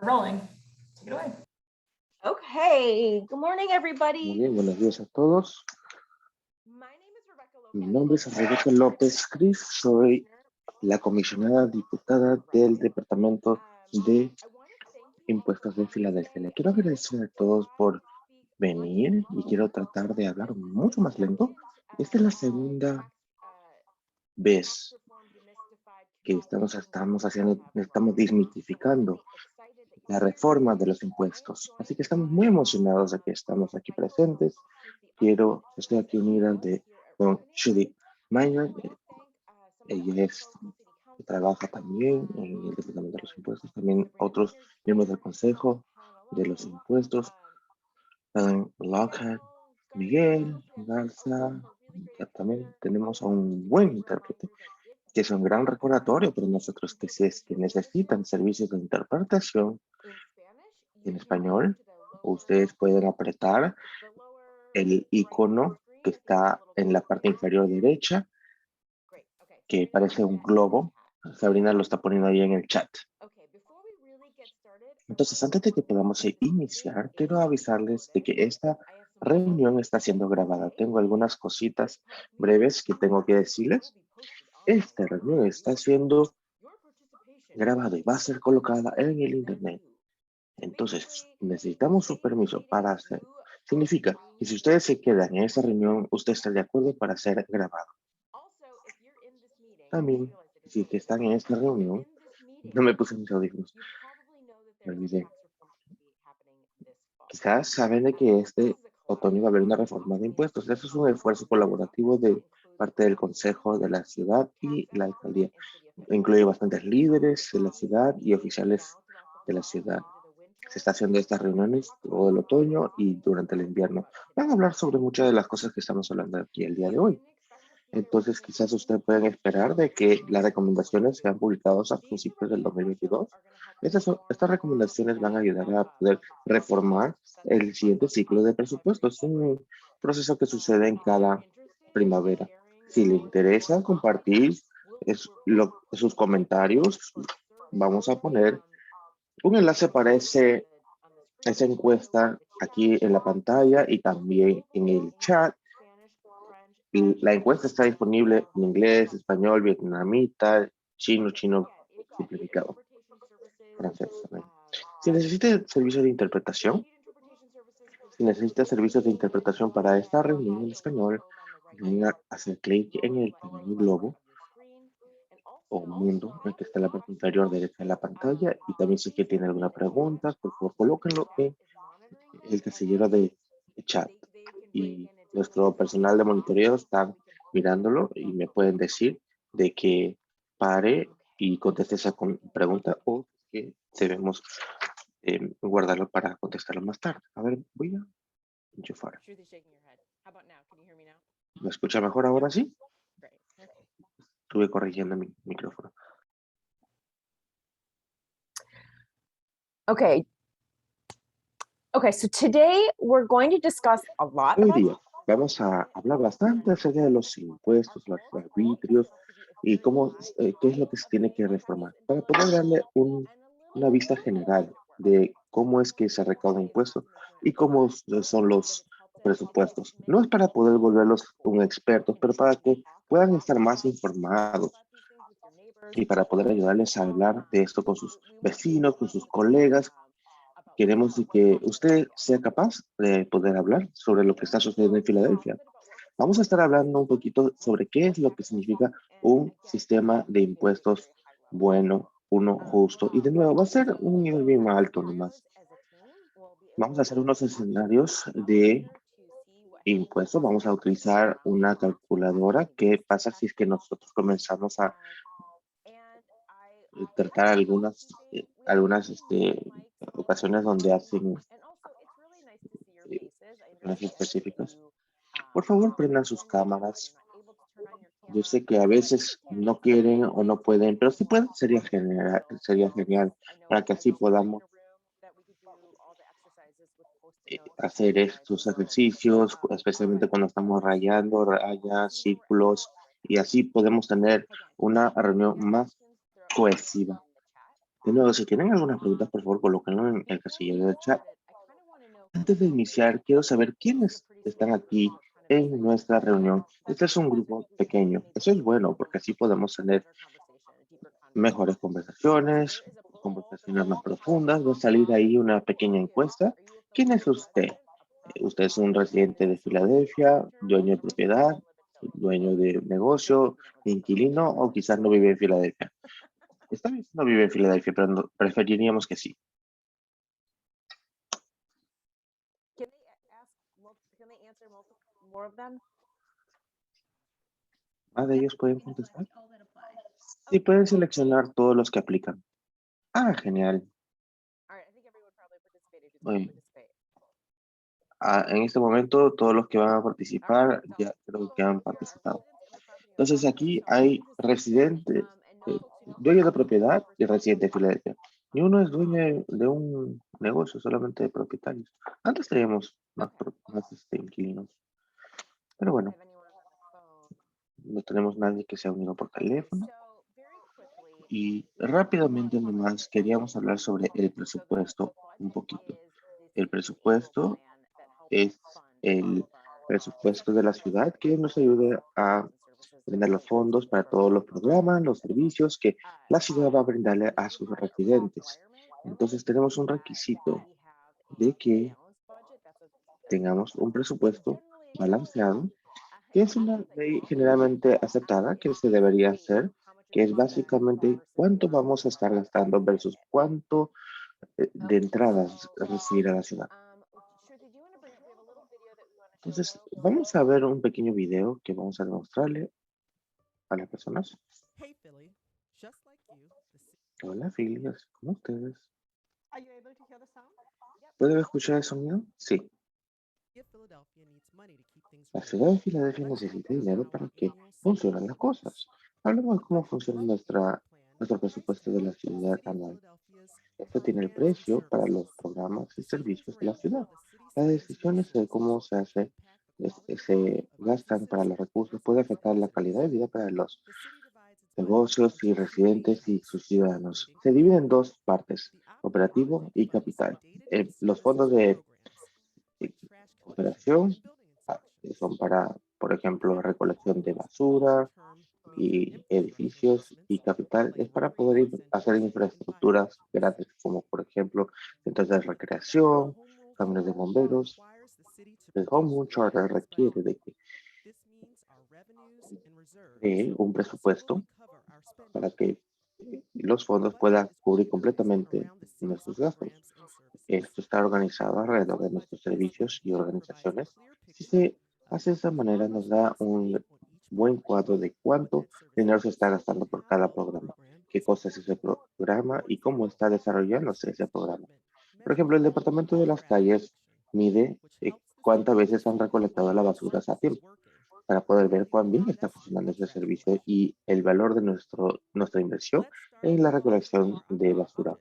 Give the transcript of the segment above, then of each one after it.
We're rolling. Take it away. Okay, good morning, Muy everybody. bien, buenos días a todos. My name is Rebecca Mi Lopez. nombre es Rebeca López Cris, soy la comisionada diputada del Departamento de Impuestos de Filadelfia. Le quiero agradecer a todos por venir y quiero tratar de hablar mucho más lento. Esta es la segunda vez que estamos desmitificando la reforma de los impuestos. Así que estamos muy emocionados de que estamos aquí presentes. Estoy aquí unida con Judy Minor. Ella trabaja también en el Departamento de los Impuestos, también otros miembros del Consejo de los Impuestos, Lockhart, Miguel, Garza. También tenemos a un buen intérprete, que es un gran recordatorio para nosotros que si es que necesitan servicios de interpretación en español, ustedes pueden apretar el icono que está en la parte inferior derecha, que parece un globo. Sabrina lo está poniendo ahí en el chat. Entonces, antes de que podamos iniciar, quiero avisarles de que esta reunión está siendo grabada. Tengo algunas cositas breves que tengo que decirles. Esta reunión está siendo grabada y va a ser colocada en el internet. Entonces, necesitamos su permiso para hacerlo. Significa que si ustedes se quedan en esa reunión, usted está de acuerdo para ser grabado. También, si que están en esta reunión, no me puse mis audífonos, me olvidé. Quizás saben de que este otoño va a haber una reforma de impuestos. Eso es un esfuerzo colaborativo de parte del Consejo de la Ciudad y la Alcaldía. Incluye bastantes líderes de la ciudad y oficiales de la ciudad. Se está haciendo estas reuniones todo el otoño y durante el invierno. Van a hablar sobre muchas de las cosas que estamos hablando aquí el día de hoy. Entonces, quizás ustedes pueden esperar de que las recomendaciones sean publicadas a principios del 2022. Estas recomendaciones van a ayudar a poder reformar el siguiente ciclo de presupuesto. Es un proceso que sucede en cada primavera. Si le interesa compartir sus comentarios, vamos a poner un enlace para esa encuesta aquí en la pantalla y también en el chat. La encuesta está disponible en inglés, español, vietnamita, chino simplificado, francés también. Si necesita servicios de interpretación, para esta reunión en español, venga a hacer clic en el pequeño globo o mundo que está en la parte inferior derecha de la pantalla, y también si que tiene alguna pregunta, por favor colóquenlo en el casillero de chat y nuestro personal de monitoreo está mirándolo y me pueden decir de que pare y conteste esa pregunta o que debemos guardarlo para contestarlo más tarde. A ver, voy a enchufar. ¿Me escucha mejor ahora sí? Estuve corrigiendo mi micrófono. Okay. Okay, so today we're going to discuss a lot Hoy about día vamos a hablar bastante acerca de los impuestos, los arbitrios y qué es lo que se tiene que reformar para poder darle una vista general de cómo es que se recauda impuestos y cómo son los presupuestos. No es para poder volverlos un expertos, pero para que puedan estar más informados y para poder ayudarles a hablar de esto con sus vecinos, con sus colegas. Queremos que usted sea capaz de poder hablar sobre lo que está sucediendo en Filadelfia. Vamos a estar hablando un poquito sobre qué es lo que significa un sistema de impuestos bueno, uno justo. Y de nuevo, va a ser un nivel bien alto nomás. Vamos a hacer unos escenarios de impuestos. Vamos a utilizar una calculadora. ¿Qué pasa si es que nosotros comenzamos a tratar algunas ocasiones donde hacen específicas? Por favor, prendan sus cámaras. Yo sé que a veces no quieren o no pueden, pero si pueden, sería genial para que así podamos hacer estos ejercicios, especialmente cuando estamos rayando rayas, círculos, y así podemos tener una reunión más cohesiva. De nuevo, si tienen algunas preguntas, por favor, colóquenlo en el casillero del chat. Antes de iniciar, quiero saber quiénes están aquí en nuestra reunión. Este es un grupo pequeño. Eso es bueno porque así podemos tener mejores conversaciones más profundas. Va a salir ahí una pequeña encuesta. ¿Quién es usted? ¿Usted es un residente de Filadelfia, dueño de propiedad, dueño de negocio, inquilino o quizás no vive en Filadelfia? Está bien si no vive en Filadelfia, pero preferiríamos que sí. ¿Más de ellos pueden contestar? Sí, pueden seleccionar todos los que aplican. Ah, genial. Muy bien. En este momento, todos los que van a participar ya creo que han participado. Entonces, aquí hay residente, dueño de propiedad y residente de Filadelfia. Ni uno es dueño de un negocio, solamente de propietarios. Antes teníamos más inquilinos. Pero bueno, no tenemos nadie que sea unido por teléfono. Y rápidamente nomás queríamos hablar sobre el presupuesto un poquito. El presupuesto es el presupuesto de la ciudad que nos ayuda a brindar los fondos para todos los programas, los servicios que la ciudad va a brindarle a sus residentes. Entonces tenemos un requisito de que tengamos un presupuesto balanceado, que es una ley generalmente aceptada que se debería hacer, que es básicamente cuánto vamos a estar gastando versus cuánto de entradas recibirá la ciudad. Entonces, vamos a ver un pequeño video que vamos a demostrarle a las personas. Hey Philly, just like you, Hola, Philly, así como ustedes. ¿Puede escuchar el sonido? Sí. La ciudad de Filadelfia necesita dinero para que funcionen las cosas. Hablemos de cómo funciona nuestro presupuesto de la ciudad anual. Esto tiene el precio para los programas y servicios de la ciudad. Las decisiones de cómo se gastan para los recursos puede afectar la calidad de vida para los negocios y residentes y sus ciudadanos. Se divide en dos partes, operativo y capital. Los fondos de operación son para, por ejemplo, recolección de basura y edificios, y capital es para poder hacer infraestructuras grandes, como por ejemplo centros de recreación, camiones de bomberos. El Home Rule Charter requiere de un presupuesto para que los fondos puedan cubrir completamente nuestros gastos. Esto está organizado alrededor de nuestros servicios y organizaciones. Si se hace de esta manera, nos da un buen cuadro de cuánto dinero se está gastando por cada programa, qué cosa es ese programa y cómo está desarrollándose ese programa. Por ejemplo, el Departamento de las Calles mide cuántas veces han recolectado la basura a tiempo para poder ver cuán bien está funcionando ese servicio y el valor de nuestra inversión en la recolección de basura.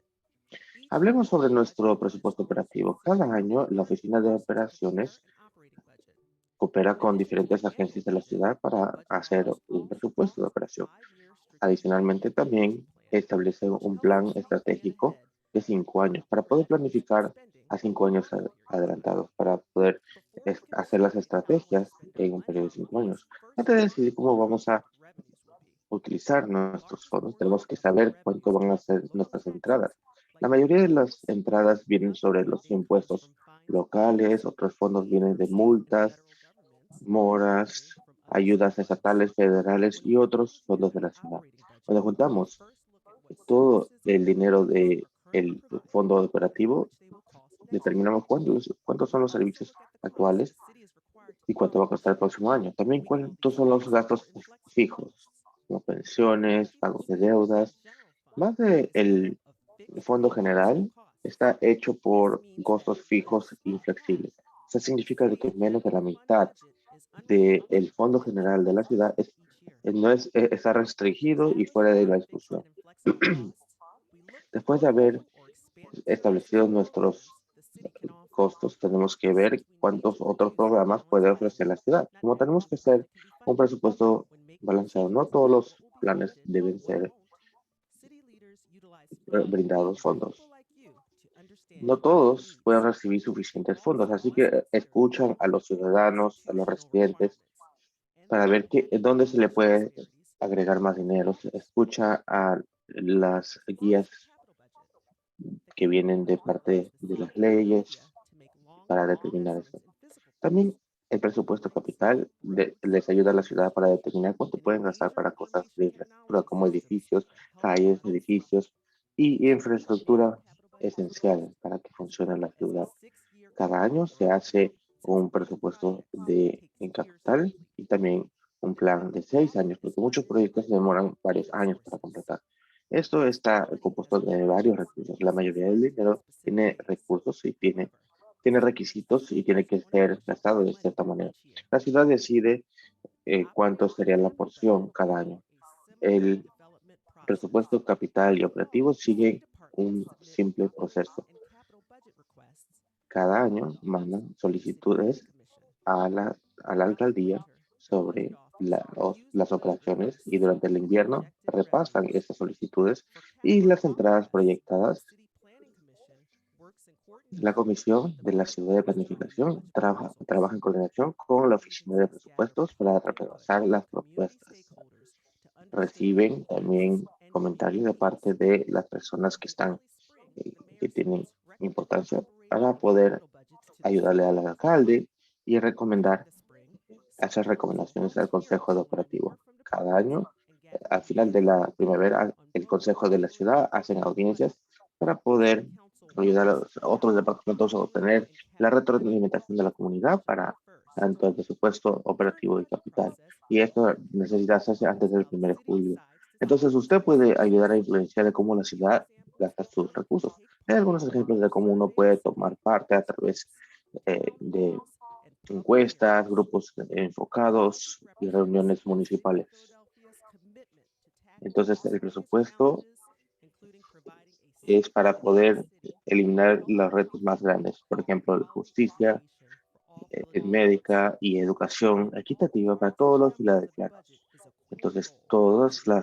Hablemos sobre nuestro presupuesto operativo. Cada año, la Oficina de Operaciones coopera con diferentes agencias de la ciudad para hacer un presupuesto de operación. Adicionalmente, también establece un plan estratégico de 5 años para poder planificar a 5 años adelantados, para poder hacer las estrategias en un periodo de 5 años. Antes de decidir cómo vamos a utilizar nuestros fondos, tenemos que saber cuánto van a ser nuestras entradas. La mayoría de las entradas vienen sobre los impuestos locales, otros fondos vienen de multas, moras, ayudas estatales, federales y otros fondos de la ciudad. Cuando juntamos todo el dinero del fondo operativo, determinamos cuántos son los servicios actuales y cuánto va a costar el próximo año. También cuántos son los gastos fijos, como pensiones, pagos de deudas. Más del fondo general está hecho por costos fijos y flexibles. Eso significa que menos de la mitad del fondo general de la ciudad está restringido y fuera de la discusión. Después de haber establecido nuestros costos, tenemos que ver cuántos otros programas puede ofrecer la ciudad. Como tenemos que hacer un presupuesto balanceado, no todos los planes deben ser brindados fondos. No todos pueden recibir suficientes fondos, así que escuchan a los ciudadanos, a los residentes, para ver dónde se le puede agregar más dinero. Se escucha a las guías que vienen de parte de las leyes para determinar eso. También el presupuesto capital les ayuda a la ciudad para determinar cuánto pueden gastar para cosas de infraestructura como edificios, calles, edificios y infraestructura esencial para que funcione la ciudad. Cada año se hace un presupuesto en capital y también un plan de 6 años, porque muchos proyectos demoran varios años para completar. Esto está compuesto de varios recursos. La mayoría del dinero tiene recursos y tiene requisitos y tiene que ser gastado de cierta manera. La ciudad decide cuánto sería la porción cada año. El presupuesto capital y operativo sigue un simple proceso. Cada año mandan solicitudes a la alcaldía sobre las operaciones y durante el invierno repasan estas solicitudes y las entradas proyectadas. La Comisión de la Ciudad de Planificación trabaja en coordinación con la Oficina de Presupuestos para repasar las propuestas. Reciben también comentarios de parte de las personas que tienen importancia para poder ayudarle al alcalde y hacer recomendaciones al Consejo de Operativo. Cada año, al final de la primavera, el Consejo de la Ciudad hacen audiencias para poder ayudar a otros departamentos a obtener la retroalimentación de la comunidad para tanto el presupuesto operativo y capital. Y esto necesita hacerse antes del 1 de julio. Entonces, usted puede ayudar a influenciar de cómo la ciudad gasta sus recursos. Hay algunos ejemplos de cómo uno puede tomar parte a través de encuestas, grupos enfocados y reuniones municipales. Entonces, el presupuesto es para poder eliminar los retos más grandes, por ejemplo, justicia, médica y educación equitativa para todos los filadelfianos. Entonces, todo esto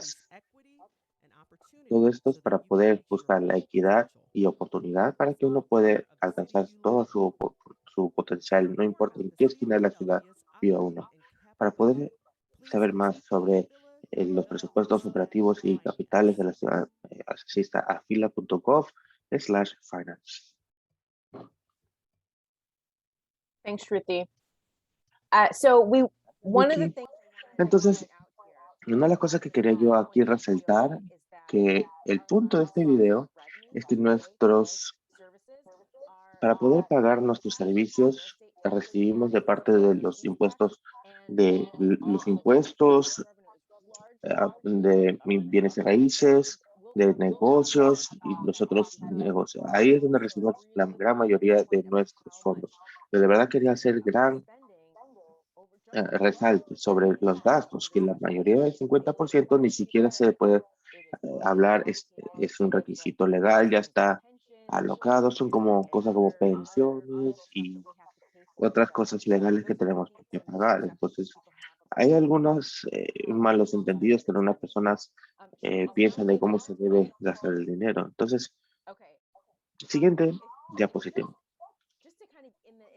es para poder buscar la equidad y oportunidad para que uno pueda alcanzar todo su potencial, no importa en qué esquina de la ciudad viva uno. Para poder saber más sobre los presupuestos operativos y capitales de la ciudad, asista a fila.gov/finance. Thanks, Shruti. One of the things. Entonces, una de las cosas que quería yo aquí resaltar, que el punto de este video es que para poder pagar nuestros servicios, recibimos de parte de los impuestos, de bienes y raíces, de negocios y los otros negocios. Ahí es donde recibimos la gran mayoría de nuestros fondos. Pero de verdad quería hacer gran resalte sobre los gastos, que la mayoría del 50% ni siquiera se puede hablar, es un requisito legal, ya está alocado, son como cosas como pensiones y otras cosas legales que tenemos que pagar. Entonces, hay algunos malos entendidos que algunas personas piensan de cómo se debe gastar el dinero. Entonces, siguiente diapositiva.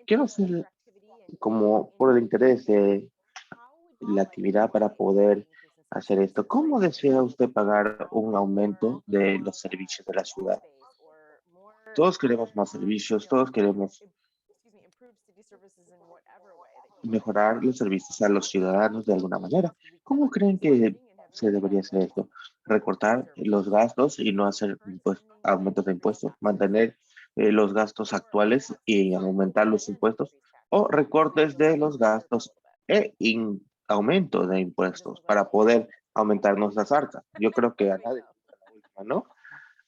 Quiero hacer como por el interés de la actividad para poder hacer esto. ¿Cómo desea usted pagar un aumento de los servicios de la ciudad? Todos queremos más servicios, todos queremos mejorar los servicios a los ciudadanos de alguna manera. ¿Cómo creen que se debería hacer esto? Recortar los gastos y no hacer aumentos de impuestos, mantener los gastos actuales y aumentar los impuestos, o recortes de los gastos e aumento de impuestos para poder aumentar nuestras arcas. Yo creo que a nadie, ¿no?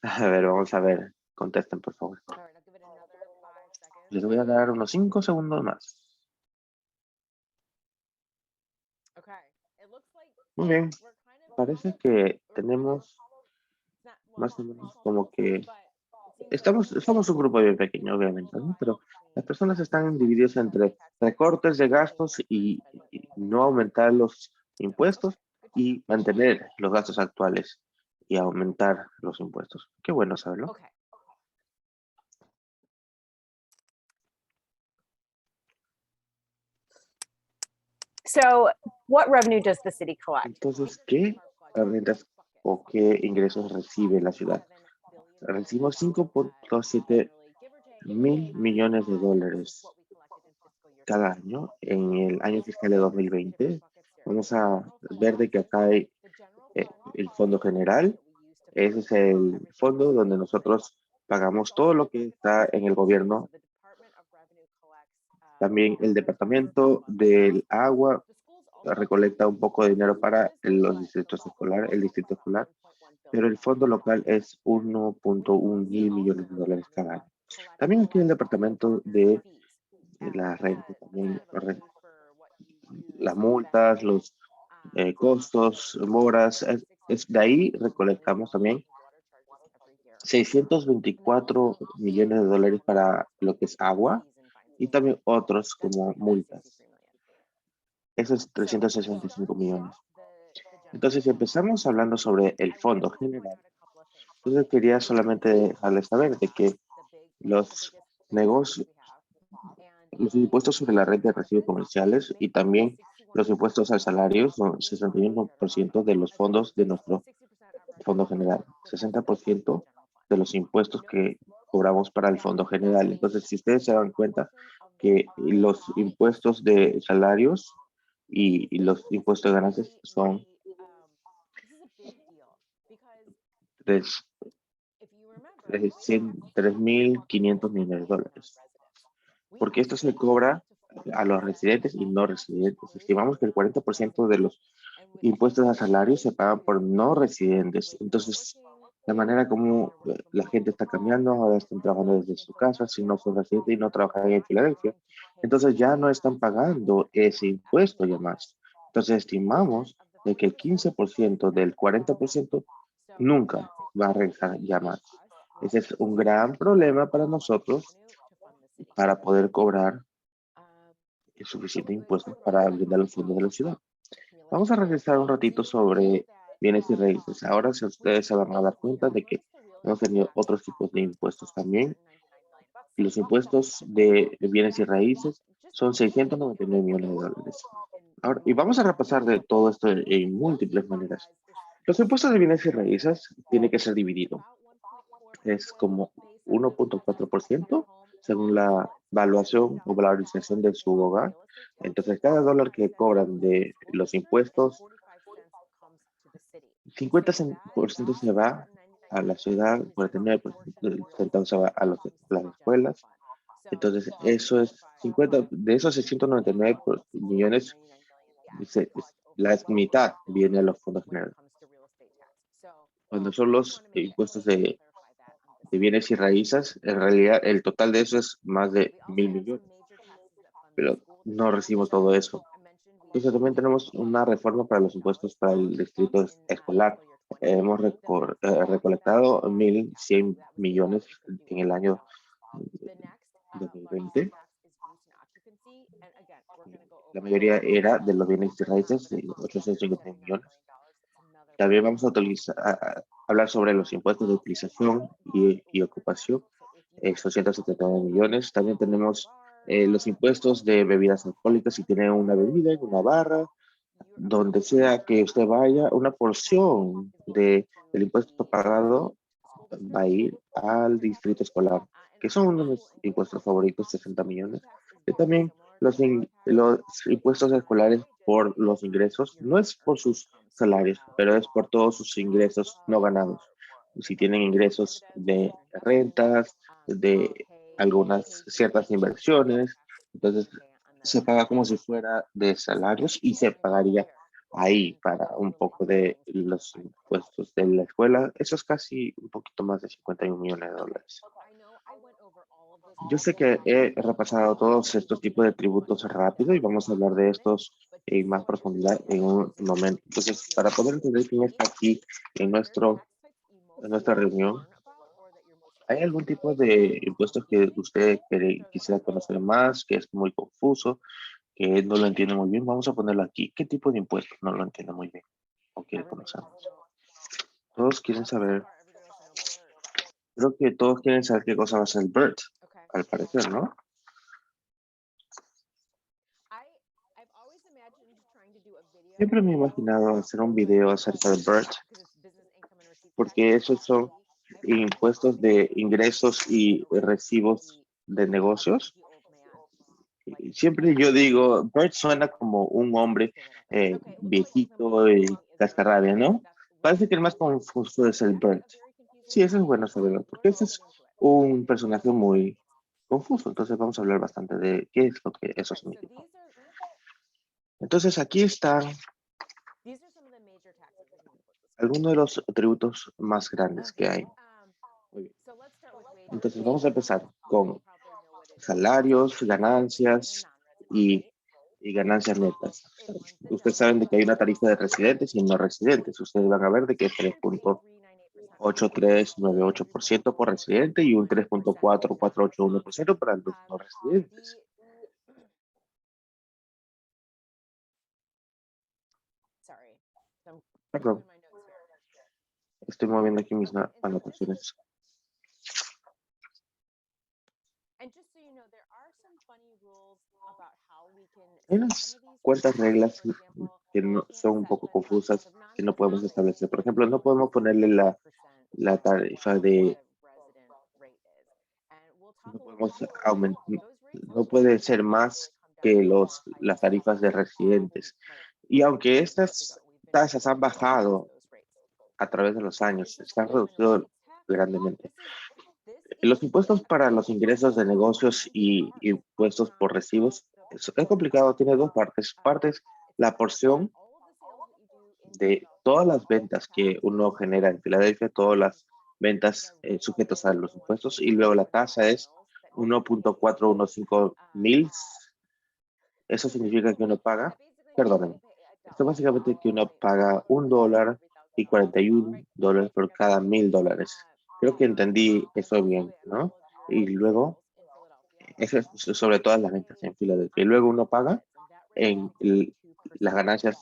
A ver, vamos a ver. Contesten, por favor. Les voy a dar unos 5 segundos más. Muy bien. Parece que tenemos más o menos como que somos un grupo bien pequeño, obviamente, ¿no? Pero las personas están divididas entre recortes de gastos y no aumentar los impuestos y mantener los gastos actuales. y aumentar los impuestos. Qué bueno saberlo. Okay. So what revenue does the city collect? Entonces, ¿qué rentas o qué ingresos recibe la ciudad? Recibimos 5.7 mil millones de dólares cada año. En el año fiscal de 2020, vamos a ver de que acá hay el fondo general. Ese es el fondo donde nosotros pagamos todo lo que está en el gobierno. También el departamento del agua recolecta un poco de dinero para los distritos escolares, el distrito escolar, pero el fondo local es 1.1 mil millones de dólares cada año. También aquí el departamento de la renta, también las multas, los costos, moras, de ahí recolectamos también 624 millones de dólares para lo que es agua y también otros como multas. Eso es 365 millones. Entonces, si empezamos hablando sobre el fondo general, entonces quería solamente dejarles saber de que los negocios, los impuestos sobre la renta de recibos comerciales y también los impuestos al salario son 61% de los fondos de nuestro fondo general, 60% de los impuestos que cobramos para el fondo general. Entonces, si ustedes se dan cuenta que los impuestos de salarios y los impuestos de ganancias son 3.500 millones de dólares. Porque esto se cobra a los residentes y no residentes. Estimamos que el 40% de los impuestos a salarios se pagan por no residentes. Entonces, la manera como la gente está cambiando, ahora están trabajando desde su casa, si no son residentes y no trabajan en Filadelfia. Entonces, ya no están pagando ese impuesto ya más. Entonces, estimamos de que el 15% del 40% nunca va a regresar ya más. Ese es un gran problema para nosotros para poder cobrar el suficiente impuestos para brindar los fondos de la ciudad. Vamos a regresar un ratito sobre bienes y raíces. Ahora si ustedes se van a dar cuenta de que hemos tenido otros tipos de impuestos también. Los impuestos de bienes y raíces son 699 millones de dólares. Ahora, y vamos a repasar de todo esto en múltiples maneras. Los impuestos de bienes y raíces tienen que ser dividido. Es como 1.4% según la valuación o valorización de su hogar. Entonces, cada dólar que cobran de los impuestos, 50% se va a la ciudad, 49% se va a las escuelas. Entonces, eso es 50, de esos 699 millones, la mitad viene a los fondos generales. Cuando son los impuestos de bienes y raíces, en realidad el total de eso es más de 1.000 millones, pero no recibimos todo eso. Entonces también tenemos una reforma para los impuestos para el distrito escolar. Hemos recolectado 1.100 millones en el año 2020. La mayoría era de los bienes y raíces, de 850 millones. También vamos a hablar sobre los impuestos de utilización y ocupación, 879 millones. También tenemos los impuestos de bebidas alcohólicas. Si tiene una bebida en una barra, donde sea que usted vaya, una porción del impuesto pagado va a ir al distrito escolar, que son uno de mis impuestos favoritos, 60 millones. Y también los impuestos escolares por los ingresos, no es por sus salarios, pero es por todos sus ingresos no ganados. Si tienen ingresos de rentas, de algunas ciertas inversiones, entonces se paga como si fuera de salarios y se pagaría ahí para un poco de los impuestos de la escuela. Eso es casi un poquito más de 51 millones de dólares. Yo sé que he repasado todos estos tipos de tributos rápido y vamos a hablar de estos en más profundidad en un momento. Entonces, para poder entender quién está aquí en nuestra reunión, ¿hay algún tipo de impuestos que usted quisiera conocer más, que es muy confuso, que no lo entiende muy bien? Vamos a ponerlo aquí. ¿Qué tipo de impuestos no lo entiende muy bien o quiere conocer más? Todos quieren saber, creo que todos quieren saber qué cosa va a hacer BERT, al parecer, ¿no? Siempre me he imaginado hacer un video acerca de BERT, porque esos son impuestos de ingresos y recibos de negocios. Y siempre yo digo, Bert suena como un hombre viejito y cascarrabia, ¿no? Parece que el más confuso es el Bert. Sí, eso es bueno saberlo, porque ese es un personaje muy confuso. Entonces vamos a hablar bastante de qué es lo que eso significa. Entonces aquí están algunos de los tributos más grandes que hay. Muy bien. Entonces vamos a empezar con salarios, ganancias y ganancias netas. Ustedes saben de que hay una tarifa de residentes y no residentes. Ustedes van a ver de que es 3.8398% por residente y un 3.4481% para los no residentes. Perdón, estoy moviendo aquí mis anotaciones. Hay unas cuantas reglas que no, son un poco confusas que no podemos establecer. Por ejemplo, no podemos ponerle la tarifa de... No podemos aumentar, no puede ser más que las tarifas de residentes. Y aunque estas tasas han bajado a través de los años, se han reducido grandemente. Los impuestos para los ingresos de negocios y impuestos por recibos es complicado, tiene dos partes. Partes, la porción de todas las ventas que uno genera en Filadelfia, todas las ventas sujetas a los impuestos, y luego la tasa es 1.415 mil. Eso significa que uno paga, perdónenme, esto básicamente que uno paga $1 y $41 por cada $1,000. Creo que entendí eso bien, ¿no? Y luego, eso es sobre todas las ventas en Filadelfia. Y luego uno paga en las ganancias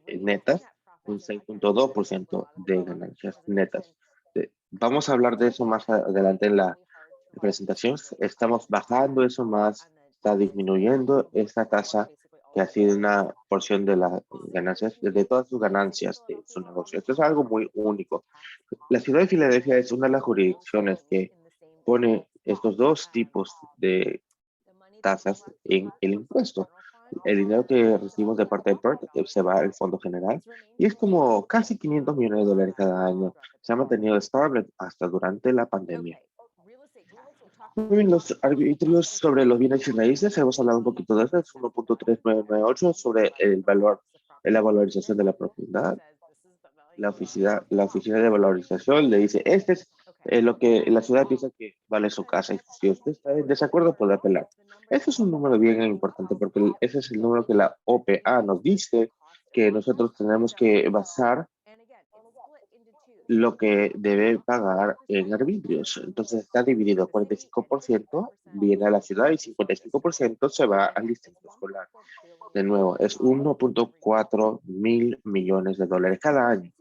netas un 6.2% de ganancias netas. Vamos a hablar de eso más adelante en la presentación. Estamos bajando eso más, está disminuyendo esta tasa que ha sido una porción de las ganancias, de todas sus ganancias de su negocio. Esto es algo muy único. La ciudad de Filadelfia es una de las jurisdicciones que pone estos dos tipos de tasas en el impuesto. El dinero que recibimos de parte de PERT se va al Fondo General y es como casi $500 millones cada año. Se ha mantenido estable hasta durante la pandemia. Muy bien, los arbitrios sobre los bienes y raíces, hemos hablado un poquito de eso, es 1.3998 sobre el valor, la valorización de la propiedad. La oficina de valorización le dice, este es lo que la ciudad piensa que vale su casa. Y si usted está en desacuerdo, puede apelar. Ese es un número bien importante porque ese es el número que la OPA nos dice que nosotros tenemos que basar lo que debe pagar en arbitrios. Entonces está dividido, 45% viene a la ciudad y 55% se va al distrito escolar. De nuevo, es 1.4 mil millones de dólares cada año.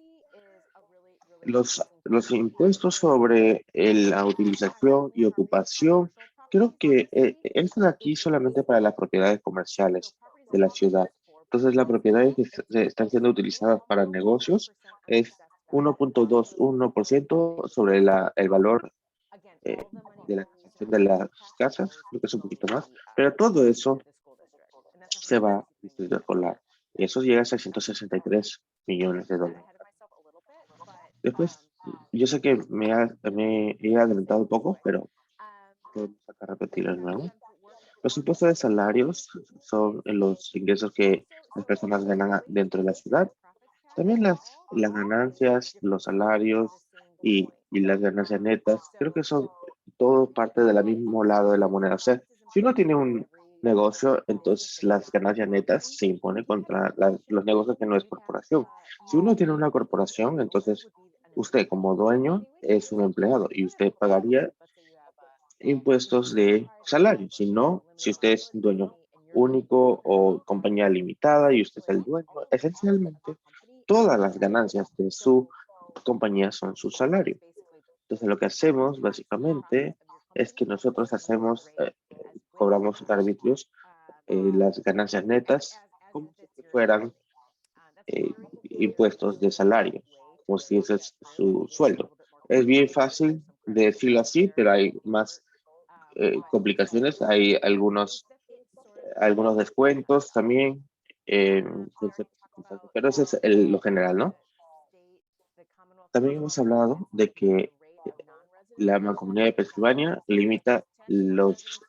Los impuestos sobre la utilización y ocupación, creo que entran aquí solamente para las propiedades comerciales de la ciudad. Entonces, las propiedades que están siendo utilizadas para negocios es 1.21% sobre el valor de la tasación de las casas, creo que es un poquito más, pero todo eso se va al distrito escolar. Y eso llega a 663 millones de dólares. Después, yo sé que me he adelantado un poco, pero podemos acá repetirlo de nuevo. Los impuestos de salarios son los ingresos que las personas ganan dentro de la ciudad. También las ganancias, los salarios y las ganancias netas, creo que son todo parte del mismo lado de la moneda. O sea, si uno tiene un negocio, entonces las ganancias netas se imponen contra los negocios que no es corporación. Si uno tiene una corporación, entonces usted como dueño es un empleado y usted pagaría impuestos de salario. Si no, si usted es dueño único o compañía limitada y usted es el dueño, esencialmente todas las ganancias de su compañía son su salario. Entonces lo que hacemos básicamente es que nosotros cobramos arbitrios las ganancias netas como si fueran impuestos de salario, como si ese es su sueldo. Es bien fácil de decirlo así, pero hay más complicaciones. Hay algunos descuentos también, pero ese es lo general, ¿no? También hemos hablado de que la Mancomunidad de Pensilvania limita los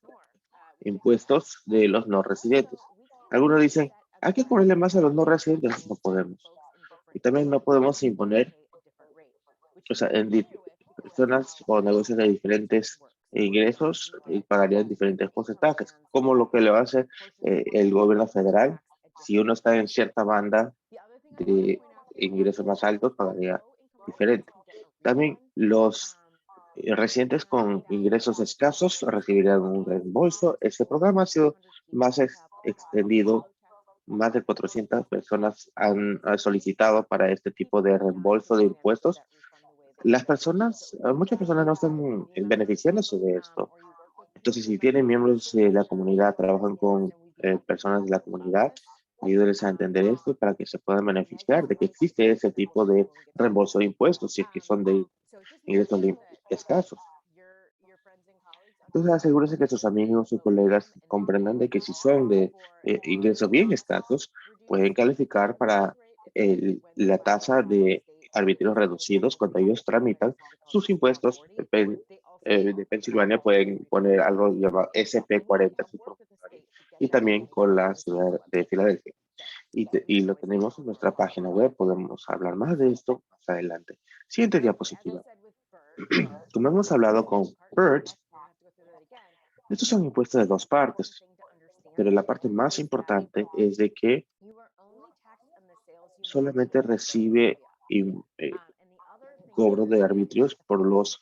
impuestos de los no residentes. Algunos dicen, hay que cobrarle más a los no residentes. No podemos. Y también no podemos imponer, o sea, personas o negocios de diferentes ingresos pagarían diferentes porcentajes, como lo que le va a hacer el gobierno federal. Si uno está en cierta banda de ingresos más altos, pagaría diferente. También los residentes con ingresos escasos recibirían un reembolso. Este programa ha sido más extendido. Más de 400 personas han solicitado para este tipo de reembolso de impuestos. Muchas personas no están beneficiándose de esto. Entonces, si tienen miembros de la comunidad, trabajan con personas de la comunidad, ayúdenles a entender esto para que se puedan beneficiar de que existe ese tipo de reembolso de impuestos, si es que son de ingresos escasos. Entonces, asegúrese que sus amigos y colegas comprendan de que si son de ingresos bien escasos, pueden calificar para la tasa de arbitrios reducidos cuando ellos tramitan sus impuestos de Pensilvania. Pueden poner algo llamado SP40 y también con la ciudad de Filadelfia. Y lo tenemos en nuestra página web. Podemos hablar más de esto más adelante. Siguiente diapositiva. Como hemos hablado con Bert, estos son impuestos de dos partes, pero la parte más importante es de que solamente recibe cobro de arbitrios por los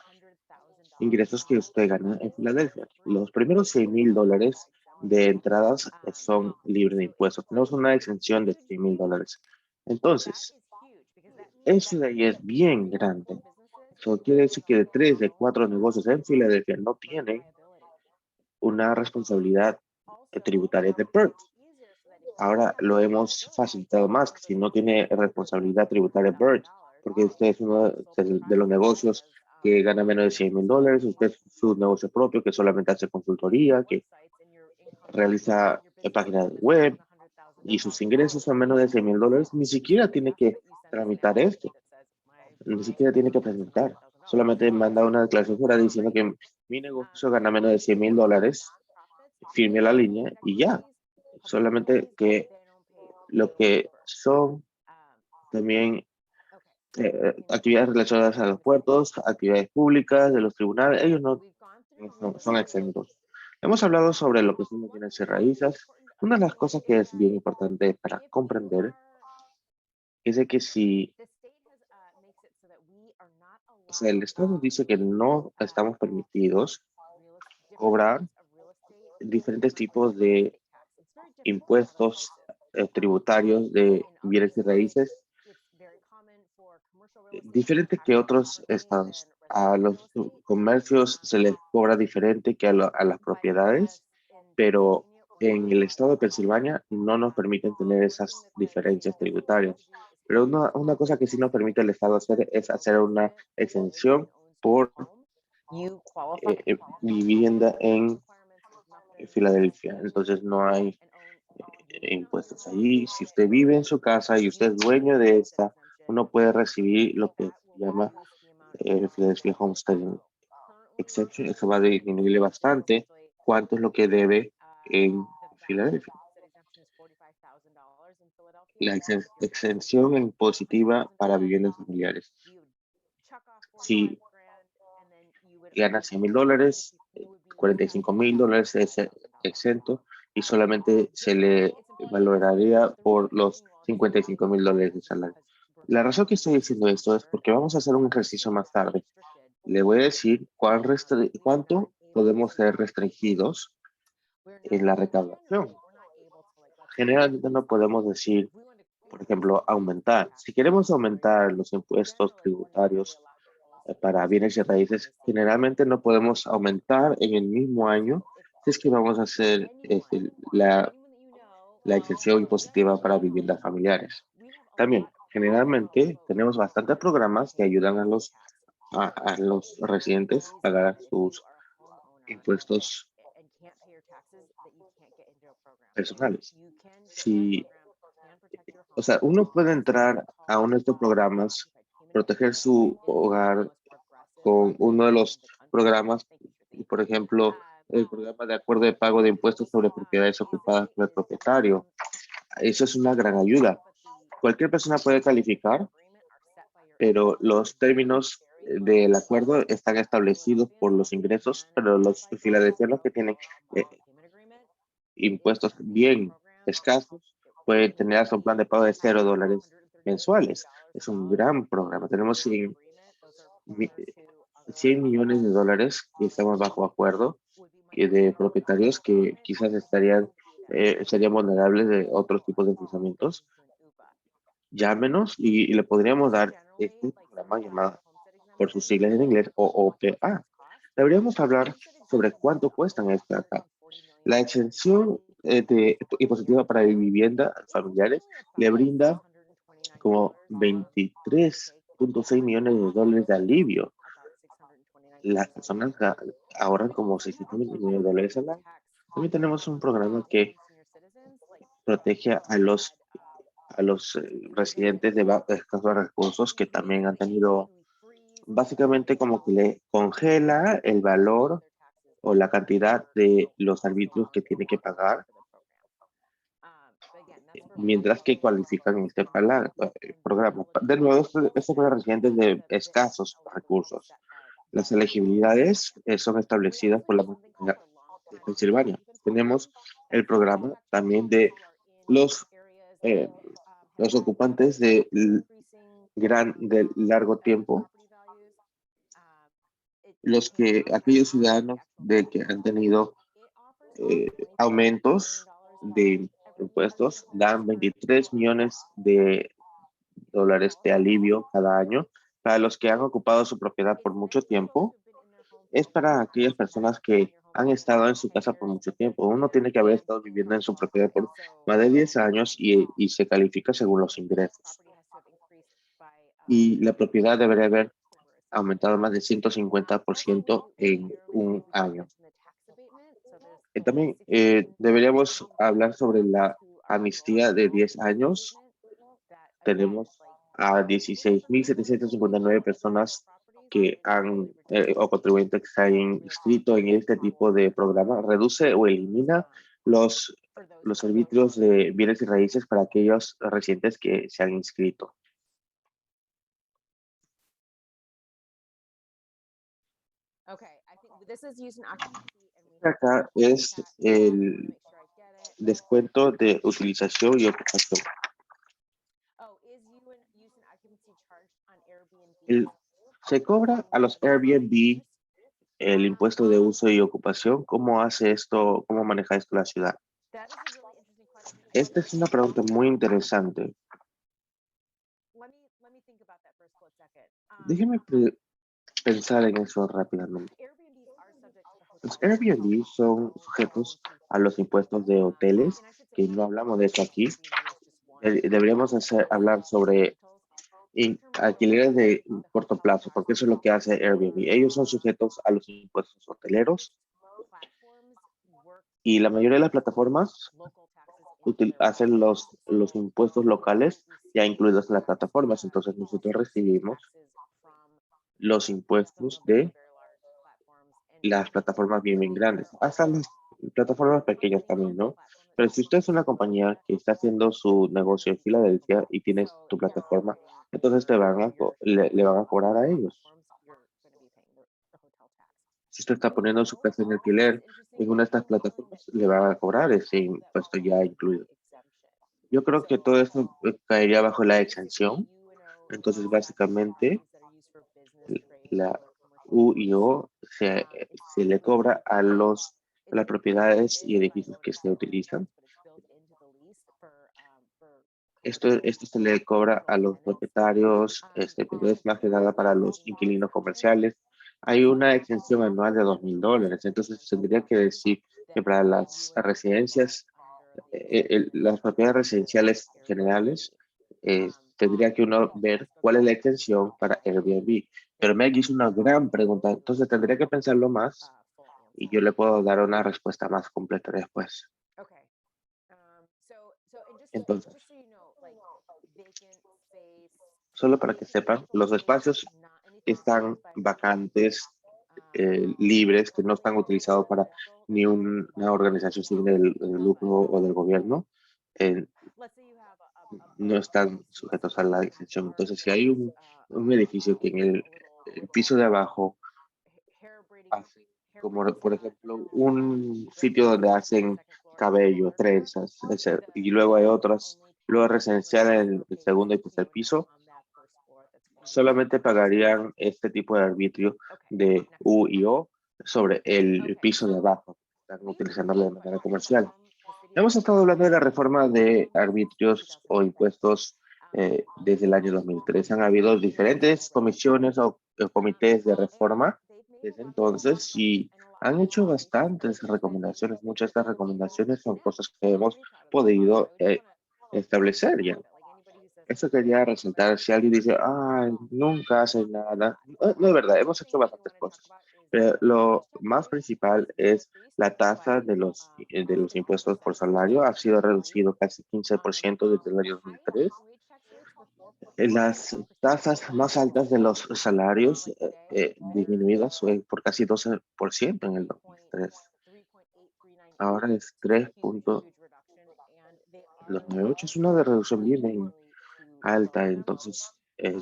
ingresos que usted gana en Filadelfia. Los primeros $100,000 de entradas son libres de impuestos. Tenemos una exención de $100,000. Entonces, eso de ahí es bien grande. Eso quiere decir que de 3 de 4 negocios en Filadelfia no tienen una responsabilidad tributaria de PERT. Ahora lo hemos facilitado más, que si no tiene responsabilidad tributaria BERT, porque usted es uno de los negocios que gana menos de $100,000, usted es su negocio propio que solamente hace consultoría, que realiza páginas web y sus ingresos son menos de $100,000, ni siquiera tiene que tramitar esto, ni siquiera tiene que presentar, solamente manda una declaración fuera diciendo que mi negocio gana menos de $100,000, firme la línea y ya. Solamente que lo que son también actividades relacionadas a los puertos, actividades públicas de los tribunales, ellos no son exentos. Hemos hablado sobre lo que son los bienes y raíces. Una de las cosas que es bien importante para comprender es de que si el Estado dice que no estamos permitidos cobrar diferentes tipos de impuestos tributarios de bienes y raíces, diferente que otros estados. A los comercios se les cobra diferente que a las propiedades, pero en el estado de Pensilvania no nos permiten tener esas diferencias tributarias. Pero una cosa que sí nos permite el estado hacer es hacer una exención por vivienda en Filadelfia. Entonces no hay impuestos ahí. Si usted vive en su casa y usted es dueño de esta, uno puede recibir lo que se llama Philadelphia Homesteading Exception. Eso va a disminuirle bastante cuánto es lo que debe en Filadelfia. La exención impositiva para viviendas familiares. Si gana $100,000, $45,000 es exento y solamente se le valoraría por los $55,000 de salario. La razón que estoy diciendo esto es porque vamos a hacer un ejercicio más tarde. Le voy a decir cuánto podemos ser restringidos en la recaudación. Generalmente no podemos decir Por ejemplo, aumentar. Si queremos aumentar los impuestos tributarios para bienes y raíces, generalmente no podemos aumentar en el mismo año si es que vamos a hacer la exención impositiva para viviendas familiares. También, generalmente, tenemos bastantes programas que ayudan a los residentes a pagar sus impuestos personales. Si, o sea, uno puede entrar a uno de estos programas, proteger su hogar con uno de los programas, por ejemplo, el programa de acuerdo de pago de impuestos sobre propiedades ocupadas por el propietario. Eso es una gran ayuda. Cualquier persona puede calificar, pero los términos del acuerdo están establecidos por los ingresos, pero los filadelfianos que tienen impuestos bien escasos pueden tener hasta un plan de pago de $0 mensuales. Es un gran programa. Tenemos 100 millones de dólares que estamos bajo acuerdo de propietarios que quizás serían vulnerables de otros tipos de financiamientos. Llámenos y le podríamos dar este programa llamado por sus siglas en inglés OOPA. Deberíamos hablar sobre cuánto cuestan esta acá. La exención impositiva para vivienda familiares le brinda como 23.6 millones de dólares de alivio. Las personas ahorran como 600 millones de dólares al año. También tenemos un programa que protege a los residentes de escasos recursos que también han tenido, básicamente como que le congela el valor o la cantidad de los arbitrios que tiene que pagar mientras que cualifican en este programa. De nuevo, esto es para residentes de escasos recursos. Las elegibilidades son establecidas por la Universidad de Pensilvania. Tenemos el programa también de los ocupantes de largo tiempo, aquellos ciudadanos que han tenido aumentos de impuestos, dan 23 millones de dólares de alivio cada año. Para los que han ocupado su propiedad por mucho tiempo, es para aquellas personas que han estado en su casa por mucho tiempo. Uno tiene que haber estado viviendo en su propiedad por más de 10 años y se califica según los ingresos. Y la propiedad debería haber aumentado más de 150% en un año. También deberíamos hablar sobre la amnistía de 10 años. Tenemos a 16.759 personas que han o contribuyentes que se han inscrito en este tipo de programa. Reduce o elimina los arbitrios de bienes y raíces para aquellos residentes que se han inscrito. Acá es el descuento de utilización y ocupación. Se cobra a los Airbnb el impuesto de uso y ocupación. ¿Cómo hace esto? ¿Cómo maneja esto la ciudad? Esta es una pregunta muy interesante. Déjeme pensar en eso rápidamente. Los Airbnb son sujetos a los impuestos de hoteles, que no hablamos de eso aquí. Deberíamos hablar sobre alquileres de corto plazo, porque eso es lo que hace Airbnb. Ellos son sujetos a los impuestos hoteleros y la mayoría de las plataformas hacen los impuestos locales ya incluidos en las plataformas. Entonces nosotros recibimos los impuestos de las plataformas bien grandes, hasta las plataformas pequeñas también, ¿no? Pero si usted es una compañía que está haciendo su negocio en Filadelfia y tienes tu plataforma, entonces le van a cobrar a ellos. Si usted está poniendo su casa en alquiler en una de estas plataformas, le van a cobrar ese impuesto ya incluido. Yo creo que todo esto caería bajo la exención. Entonces, básicamente, la UIO se le cobra a las propiedades y edificios que se utilizan. Esto se le cobra a los propietarios, pero es más que nada para los inquilinos comerciales. Hay una exención anual de $2,000. Entonces tendría que decir que para las residencias, las propiedades residenciales generales, tendría que uno ver cuál es la exención para Airbnb. Pero Meg hizo una gran pregunta, entonces tendría que pensarlo más y yo le puedo dar una respuesta más completa después. Entonces, solo para que sepan, los espacios están vacantes, libres, que no están utilizados para ni una organización sin del lucro o del gobierno, eh, no están sujetos a la exención. Entonces, si hay un edificio que en el piso de abajo hace, como por ejemplo, un sitio donde hacen cabello, trenzas, y luego hay otras, luego residencial en el segundo y tercer piso, solamente pagarían este tipo de arbitrio de U y O sobre el piso de abajo. Están utilizándolo de manera comercial. Hemos estado hablando de la reforma de arbitrios o impuestos desde el año 2003. Han habido diferentes comisiones o comités de reforma desde entonces y han hecho bastantes recomendaciones. Muchas de estas recomendaciones son cosas que hemos podido establecer ya. Eso quería resaltar. Si alguien dice, ay, nunca hacen nada. No es verdad, hemos hecho bastantes cosas. Pero lo más principal es la tasa de los impuestos por salario. Ha sido reducido casi 15% desde el año 2003. Las tasas más altas de los salarios disminuidas fue por casi 12% en el 2003. Ahora es 3,98. Es una reducción bien alta, entonces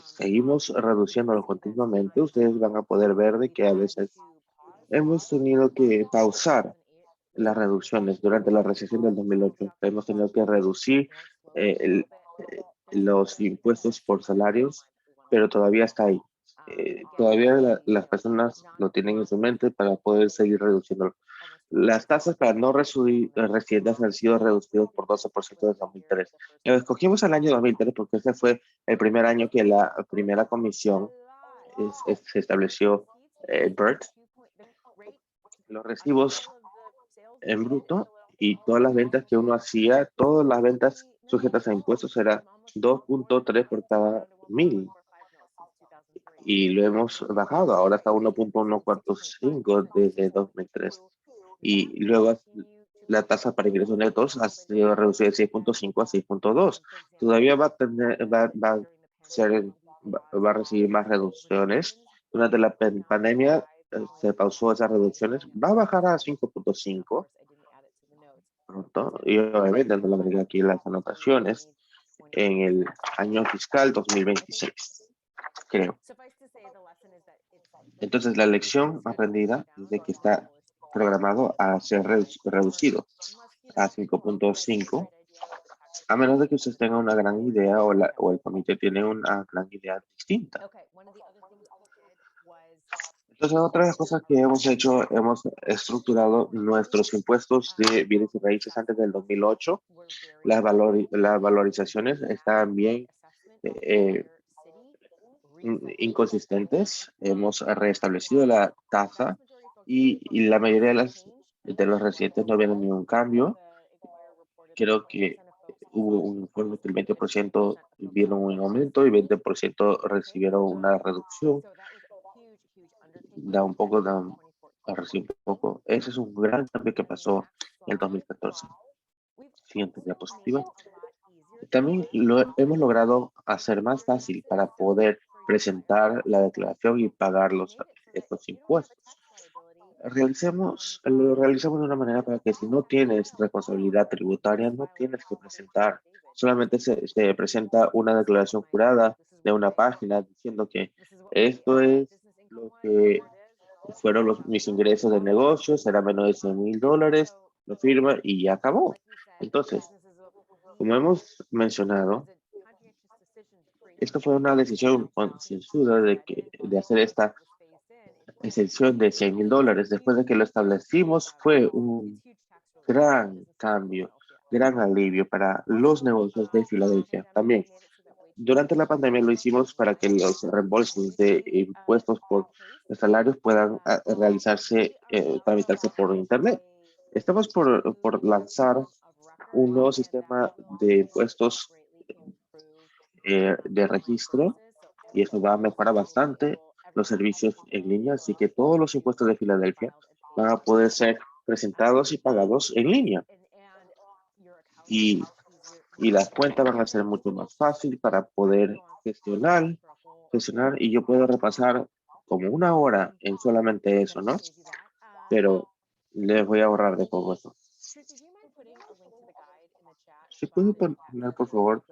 seguimos reduciéndolo continuamente. Ustedes van a poder ver de que a veces hemos tenido que pausar las reducciones durante la recesión del 2008. Hemos tenido que reducir los impuestos por salarios, pero todavía está ahí. Todavía las personas lo tienen en su mente para poder seguir reduciendo. Las tasas para no residentes han sido reducidas por 12% desde 2003. Escogimos el año 2003 porque ese fue el primer año que la primera comisión se estableció, BERT. Los recibos en bruto y todas las ventas que uno hacía, todas las ventas sujetas a impuestos era 2.3 por cada 1,000. Y lo hemos bajado, ahora está 1.145 desde 2003. Y luego la tasa para ingresos netos ha sido reducida de 6.5 a 6.2. Todavía va a recibir más reducciones. Durante la pandemia se pausó esas reducciones. Va a bajar a 5.5 pronto. Y obviamente no lo agregué aquí en las anotaciones en el año fiscal 2026, creo. Entonces, la lección aprendida es de que está programado a ser reducido a 5.5, a menos de que usted tenga una gran idea o el comité tiene una gran idea distinta. Entonces, otras cosas que hemos hecho, hemos estructurado nuestros impuestos de bienes y raíces antes del 2008. Las valorizaciones estaban bien inconsistentes. Hemos restablecido la tasa y la mayoría de los residentes no vieron ningún cambio. Creo que hubo un informe que el 20% vieron un aumento y 20% recibieron una reducción. Recibe un poco. Ese es un gran cambio que pasó en el 2014. Siguiente diapositiva. También hemos logrado hacer más fácil para poder presentar la declaración y pagar estos impuestos. Lo realizamos de una manera para que si no tienes responsabilidad tributaria, no tienes que presentar. Solamente se presenta una declaración jurada de una página diciendo que esto es lo que fueron mis ingresos de negocio, será menos de $100,000, lo firma y ya acabó. Entonces, como hemos mencionado, esto fue una decisión concienzuda de hacer esta exención de $100,000. Después de que lo establecimos, fue un gran cambio. gran alivio para los negocios de Filadelfia. También, durante la pandemia lo hicimos para que los reembolsos de impuestos por salarios puedan realizarse, tramitarse por Internet. Estamos por lanzar un nuevo sistema de impuestos de registro y eso va a mejorar bastante los servicios en línea, así que todos los impuestos de Filadelfia van a poder ser presentados y pagados en línea. Y, y las cuentas van a ser mucho más fácil para poder gestionar y yo puedo repasar como 1 hora en solamente eso, ¿no? Pero les voy a ahorrar de todo eso. ¿Se puede poner, por favor,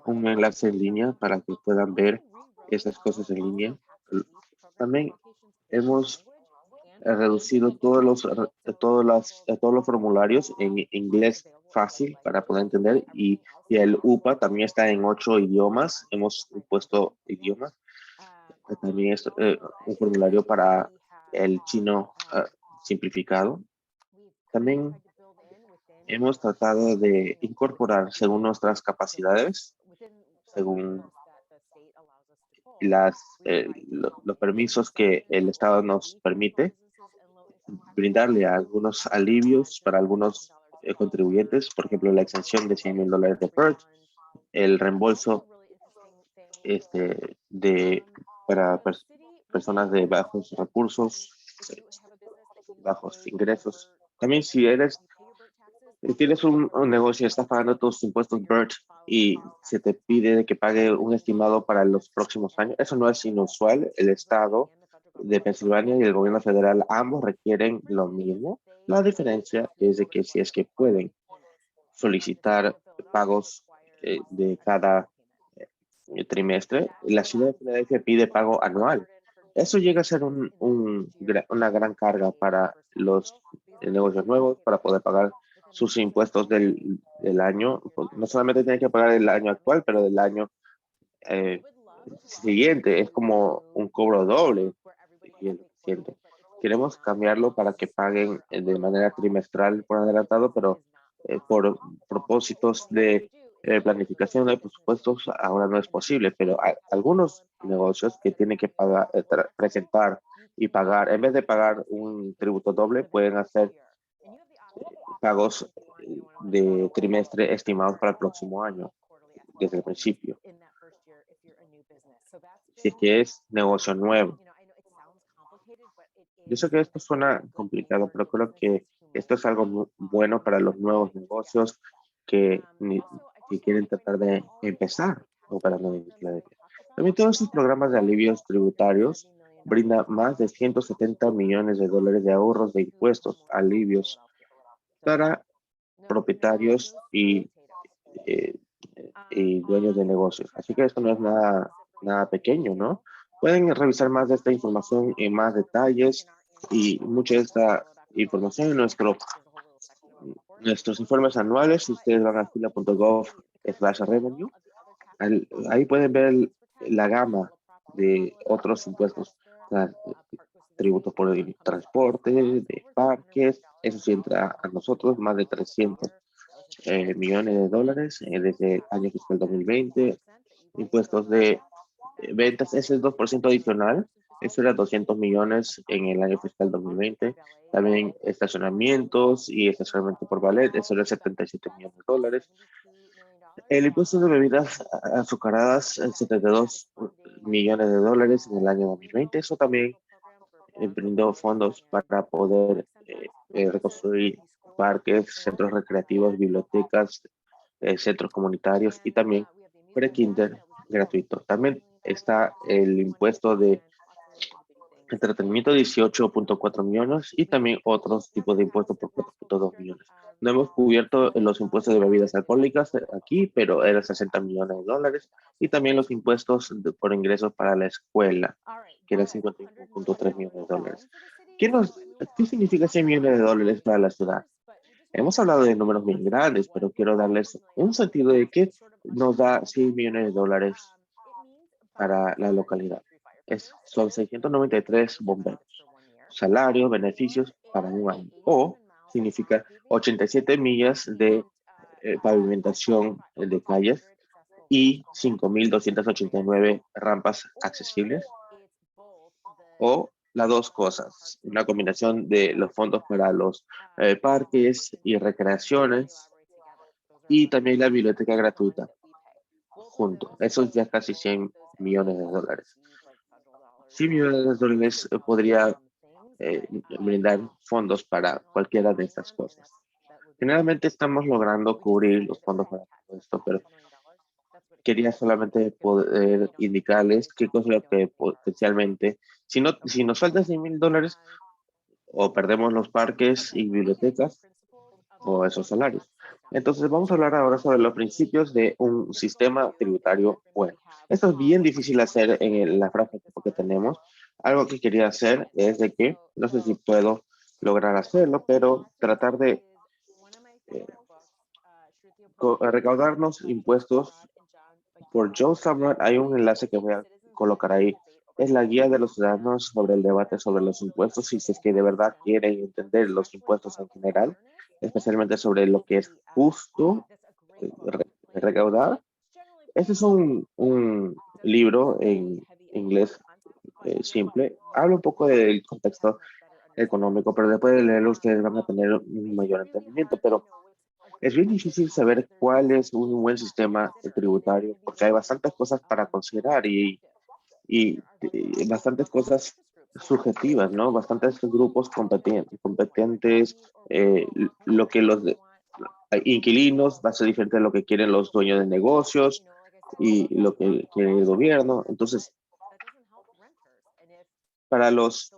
un enlace en línea para que puedan ver esas cosas en línea? También hemos reducido todos los formularios en inglés fácil para poder entender y el UPA también está en 8 idiomas. Hemos puesto idiomas. También es un formulario para el chino simplificado. También hemos tratado de incorporar según nuestras capacidades, según los permisos que el Estado nos permite, brindarle algunos alivios para algunos contribuyentes, por ejemplo, la exención de $100,000 de PERT, el reembolso para personas de bajos recursos, bajos ingresos. También si tienes un negocio y estás pagando tus impuestos BERT y se te pide que pague un estimado para los próximos años, eso no es inusual. El Estado de Pensilvania y el gobierno federal ambos requieren lo mismo. La diferencia es de que si es que pueden solicitar pagos de cada trimestre, la ciudad de Filadelfia pide pago anual. Eso llega a ser una gran carga para los negocios nuevos para poder pagar sus impuestos del año. No solamente tienen que pagar el año actual, pero del año siguiente. Es como un cobro doble. Siento. Queremos cambiarlo para que paguen de manera trimestral por adelantado, pero por propósitos de planificación de presupuestos ahora no es posible, pero hay algunos negocios que tienen que pagar, presentar y pagar, en vez de pagar un tributo doble, pueden hacer pagos de trimestre estimados para el próximo año, desde el principio, si es que es negocio nuevo. Yo sé que esto suena complicado, pero creo que esto es algo bueno para los nuevos negocios que quieren tratar de empezar operando en Filadelfia. También todos estos programas de alivios tributarios brindan más de $170 millones de ahorros de impuestos, alivios para propietarios eh, y dueños de negocios. Así que esto no es nada pequeño, ¿no? Pueden revisar más de esta información en más detalles y mucha de esta información en nuestros informes anuales. Si ustedes van a fila.gov/revenue, ahí pueden ver la gama de otros impuestos, tributos por el transporte, de parques. Eso sí entra a nosotros más de 300 millones de dólares desde el año fiscal 2020. Impuestos de ventas, ese es 2% adicional. Eso era 200 millones en el año fiscal 2020. También estacionamientos y estacionamiento por ballet, eso era 77 millones de dólares. El impuesto de bebidas azucaradas, 72 millones de dólares en el año 2020. Eso también brindó fondos para poder reconstruir parques, centros recreativos, bibliotecas, centros comunitarios y también pre-kinder gratuito. También está el impuesto de entretenimiento, 18.4 millones y también otros tipos de impuestos por 4.2 millones. No hemos cubierto los impuestos de bebidas alcohólicas aquí, pero eran 60 millones de dólares y también los impuestos por ingresos para la escuela, que eran 51.3 millones de dólares. ¿Qué significa 100 millones de dólares para la ciudad? Hemos hablado de números bien grandes, pero quiero darles un sentido de qué nos da 100 millones de dólares para la localidad. Son 693 bomberos, salarios, beneficios para un año, o significa 87 millas de pavimentación de calles y 5.289 rampas accesibles, o las dos cosas, una combinación de los fondos para los parques y recreaciones y también la biblioteca gratuita junto. Eso es ya casi 100 millones de dólares. 100 millones de dólares podría brindar fondos para cualquiera de estas cosas. Generalmente estamos logrando cubrir los fondos para todo esto, pero quería solamente poder indicarles qué cosa es lo que potencialmente, si nos falta 100 mil dólares, o perdemos los parques y bibliotecas o esos salarios. Entonces vamos a hablar ahora sobre los principios de un sistema tributario bueno. Esto es bien difícil hacer en la franja que tenemos. Algo que quería hacer es de que, no sé si puedo lograr hacerlo, pero tratar de recaudarnos impuestos por Joe Samrat. Hay un enlace que voy a colocar ahí. Es la guía de los ciudadanos sobre el debate sobre los impuestos y si es que de verdad quieren entender los impuestos en general, especialmente sobre lo que es justo recaudar. Este es un libro en inglés simple. Habla un poco del contexto económico, pero después de leerlo ustedes van a tener un mayor entendimiento. Pero es bien difícil saber cuál es un buen sistema tributario porque hay bastantes cosas para considerar y bastantes cosas subjetivas, ¿no? Bastantes grupos competentes, lo que los inquilinos va a ser diferente de lo que quieren los dueños de negocios y lo que quiere el gobierno. Entonces, para los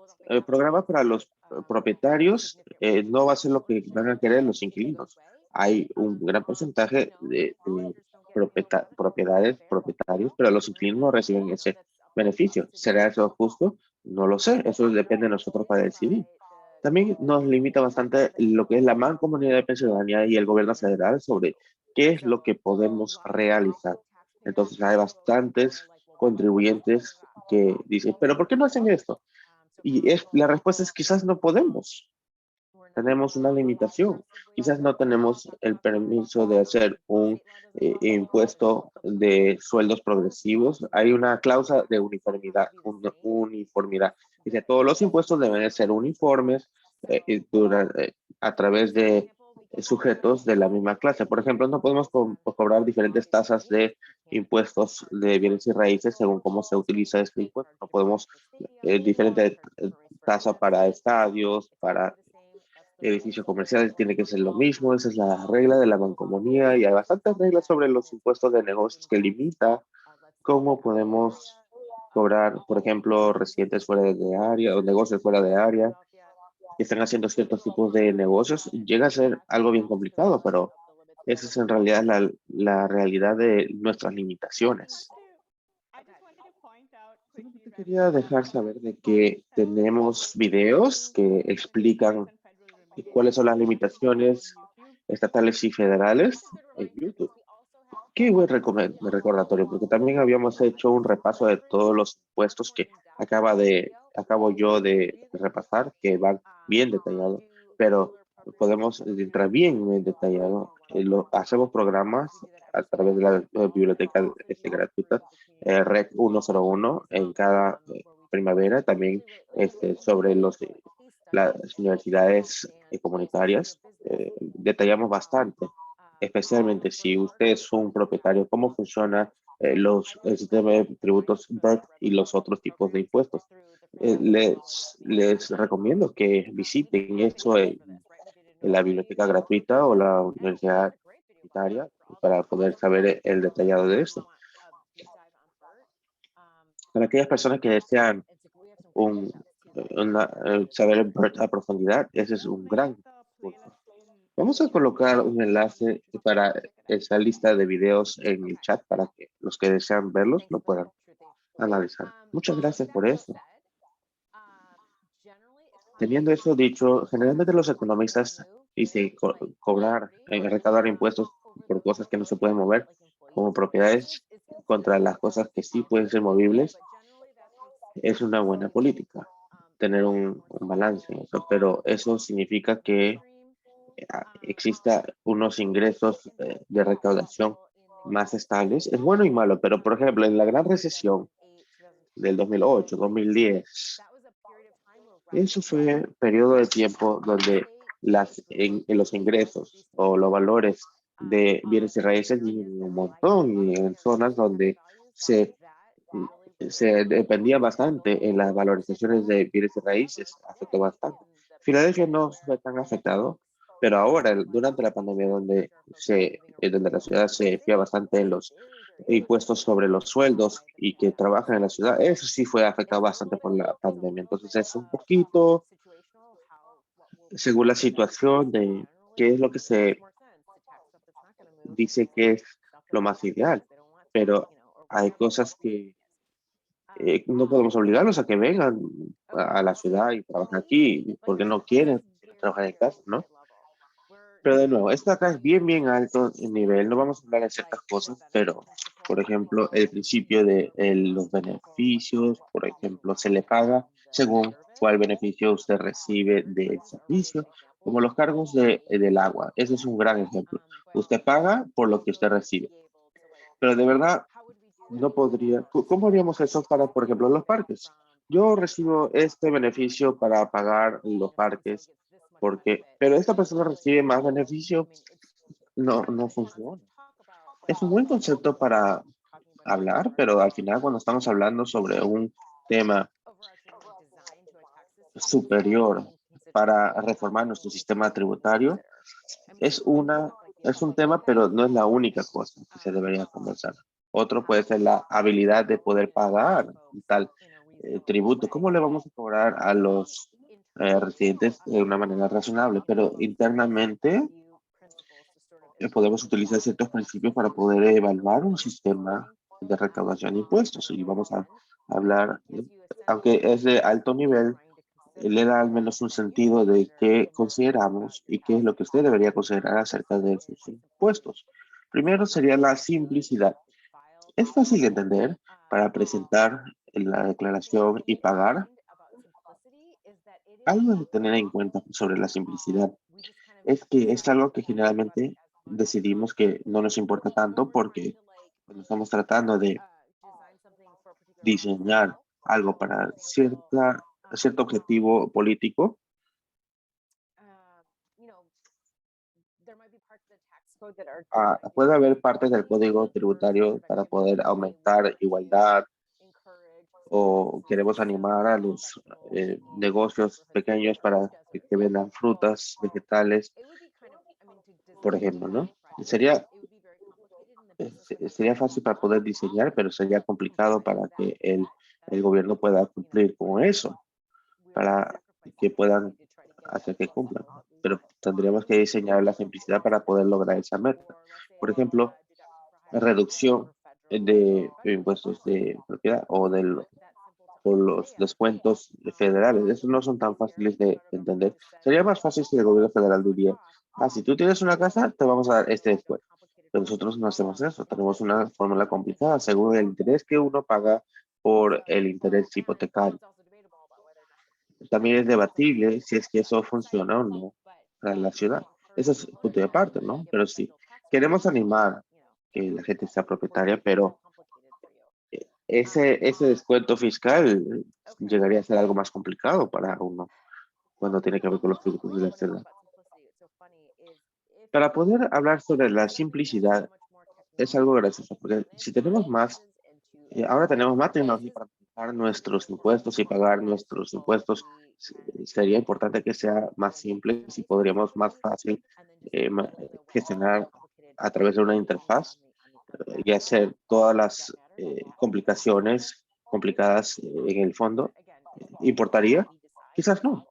programas para los propietarios, no va a ser lo que van a querer los inquilinos. Hay un gran porcentaje de propietarios, pero los inquilinos no reciben ese beneficio. ¿Será eso justo? No lo sé. Eso depende de nosotros para decidir. También nos limita bastante lo que es la Mancomunidad de Pensilvania y el gobierno federal sobre qué es lo que podemos realizar. Entonces hay bastantes contribuyentes que dicen, pero ¿por qué no hacen esto? Y la respuesta es quizás no podemos. Tenemos una limitación. Quizás no tenemos el permiso de hacer un impuesto de sueldos progresivos. Hay una cláusula de uniformidad. Dice, todos los impuestos deben ser uniformes a través de sujetos de la misma clase. Por ejemplo, no podemos cobrar diferentes tasas de impuestos de bienes y raíces según cómo se utiliza este impuesto. No podemos diferente tasa para estadios, para edificios comerciales, tiene que ser lo mismo. Esa es la regla de la mancomunidad y hay bastantes reglas sobre los impuestos de negocios que limita cómo podemos cobrar, por ejemplo, residentes fuera de área o negocios fuera de área que están haciendo ciertos tipos de negocios. Llega a ser algo bien complicado, pero esa es en realidad la realidad de nuestras limitaciones. Solamente quería dejar saber de que tenemos videos que explican cuáles son las limitaciones estatales y federales en YouTube. Qué buen recordatorio, porque también habíamos hecho un repaso de todos los impuestos que acabo yo de repasar, que van bien detallados, pero podemos entrar bien detallado. Hacemos programas a través de la biblioteca gratuita REC 101 en cada primavera, también sobre las universidades comunitarias. Detallamos bastante, especialmente si usted es un propietario, cómo funciona el sistema de tributos BERT y los otros tipos de impuestos. Les recomiendo que visiten eso en la biblioteca gratuita o la universidad comunitaria para poder saber el detallado de eso. Para aquellas personas que desean saber el BERT a profundidad, ese es un gran curso. Vamos a colocar un enlace para esa lista de videos en el chat para que los que desean verlos lo puedan analizar. Muchas gracias por eso. Teniendo eso dicho, generalmente los economistas dicen recaudar impuestos por cosas que no se pueden mover, como propiedades, contra las cosas que sí pueden ser movibles, es una buena política, tener un balance en eso, pero eso significa que exista unos ingresos de recaudación más estables. Es bueno y malo, pero por ejemplo, en la gran recesión del 2008, 2010, eso fue un periodo de tiempo donde en los ingresos o los valores de bienes y raíces disminuyeron un montón y en zonas donde se, se dependía bastante en las valorizaciones de bienes y raíces, afectó bastante. Filadelfia no fue tan afectado, pero ahora, durante la pandemia, donde la ciudad se fía bastante en los impuestos sobre los sueldos y que trabajan en la ciudad, eso sí fue afectado bastante por la pandemia. Entonces es un poquito según la situación de qué es lo que se dice que es lo más ideal, pero hay cosas que no podemos obligarlos a que vengan a la ciudad y trabajen aquí porque no quieren trabajar en casa, ¿no? Pero de nuevo, esto acá es bien, bien alto en nivel. No vamos a hablar de ciertas cosas, pero, por ejemplo, el principio de los beneficios, por ejemplo, se le paga según cuál beneficio usted recibe del servicio, como los cargos del agua. Ese es un gran ejemplo. Usted paga por lo que usted recibe. Pero de verdad, no podría. ¿Cómo haríamos eso para, por ejemplo, los parques? Yo recibo este beneficio para pagar los parques, pero esta persona recibe más beneficio, no funciona. Es un buen concepto para hablar, pero al final cuando estamos hablando sobre un tema superior para reformar nuestro sistema tributario, es un tema, pero no es la única cosa que se debería conversar. Otro puede ser la habilidad de poder pagar tal tributo. ¿Cómo le vamos a cobrar a los residentes de una manera razonable? Pero internamente podemos utilizar ciertos principios para poder evaluar un sistema de recaudación de impuestos. Y vamos a hablar, aunque es de alto nivel, le da al menos un sentido de qué consideramos y qué es lo que usted debería considerar acerca de sus impuestos. Primero sería la simplicidad. Es fácil de entender para presentar la declaración y pagar. Algo de tener en cuenta sobre la simplicidad es que es algo que generalmente decidimos que no nos importa tanto porque cuando estamos tratando de diseñar algo para cierto objetivo político, puede haber partes del código tributario para poder aumentar igualdad o queremos animar a los negocios pequeños para que vendan frutas, vegetales, por ejemplo, ¿no? Sería, sería fácil para poder diseñar, pero sería complicado para que el gobierno pueda cumplir con eso, para que puedan hacer que cumplan. Pero tendríamos que diseñar la simplicidad para poder lograr esa meta. Por ejemplo, reducción de impuestos de propiedad o los descuentos federales. Esos no son tan fáciles de entender. Sería más fácil si el gobierno federal diría, si tú tienes una casa, te vamos a dar este descuento. Pero nosotros no hacemos eso. Tenemos una fórmula complicada según el interés que uno paga por el interés hipotecario. También es debatible si es que eso funciona o no para la ciudad. Eso es punto de aparte, ¿no? Pero sí, queremos animar que la gente sea propietaria, pero ese descuento fiscal llegaría a ser algo más complicado para uno cuando tiene que ver con los tributos de la ciudad. Para poder hablar sobre la simplicidad es algo gracioso, porque si tenemos ahora tenemos más tecnología para pagar nuestros impuestos y pagar nuestros impuestos, sería importante que sea más simple si podríamos más fácil gestionar a través de una interfaz y hacer todas las complicaciones complicadas en el fondo. ¿Importaría? Quizás no,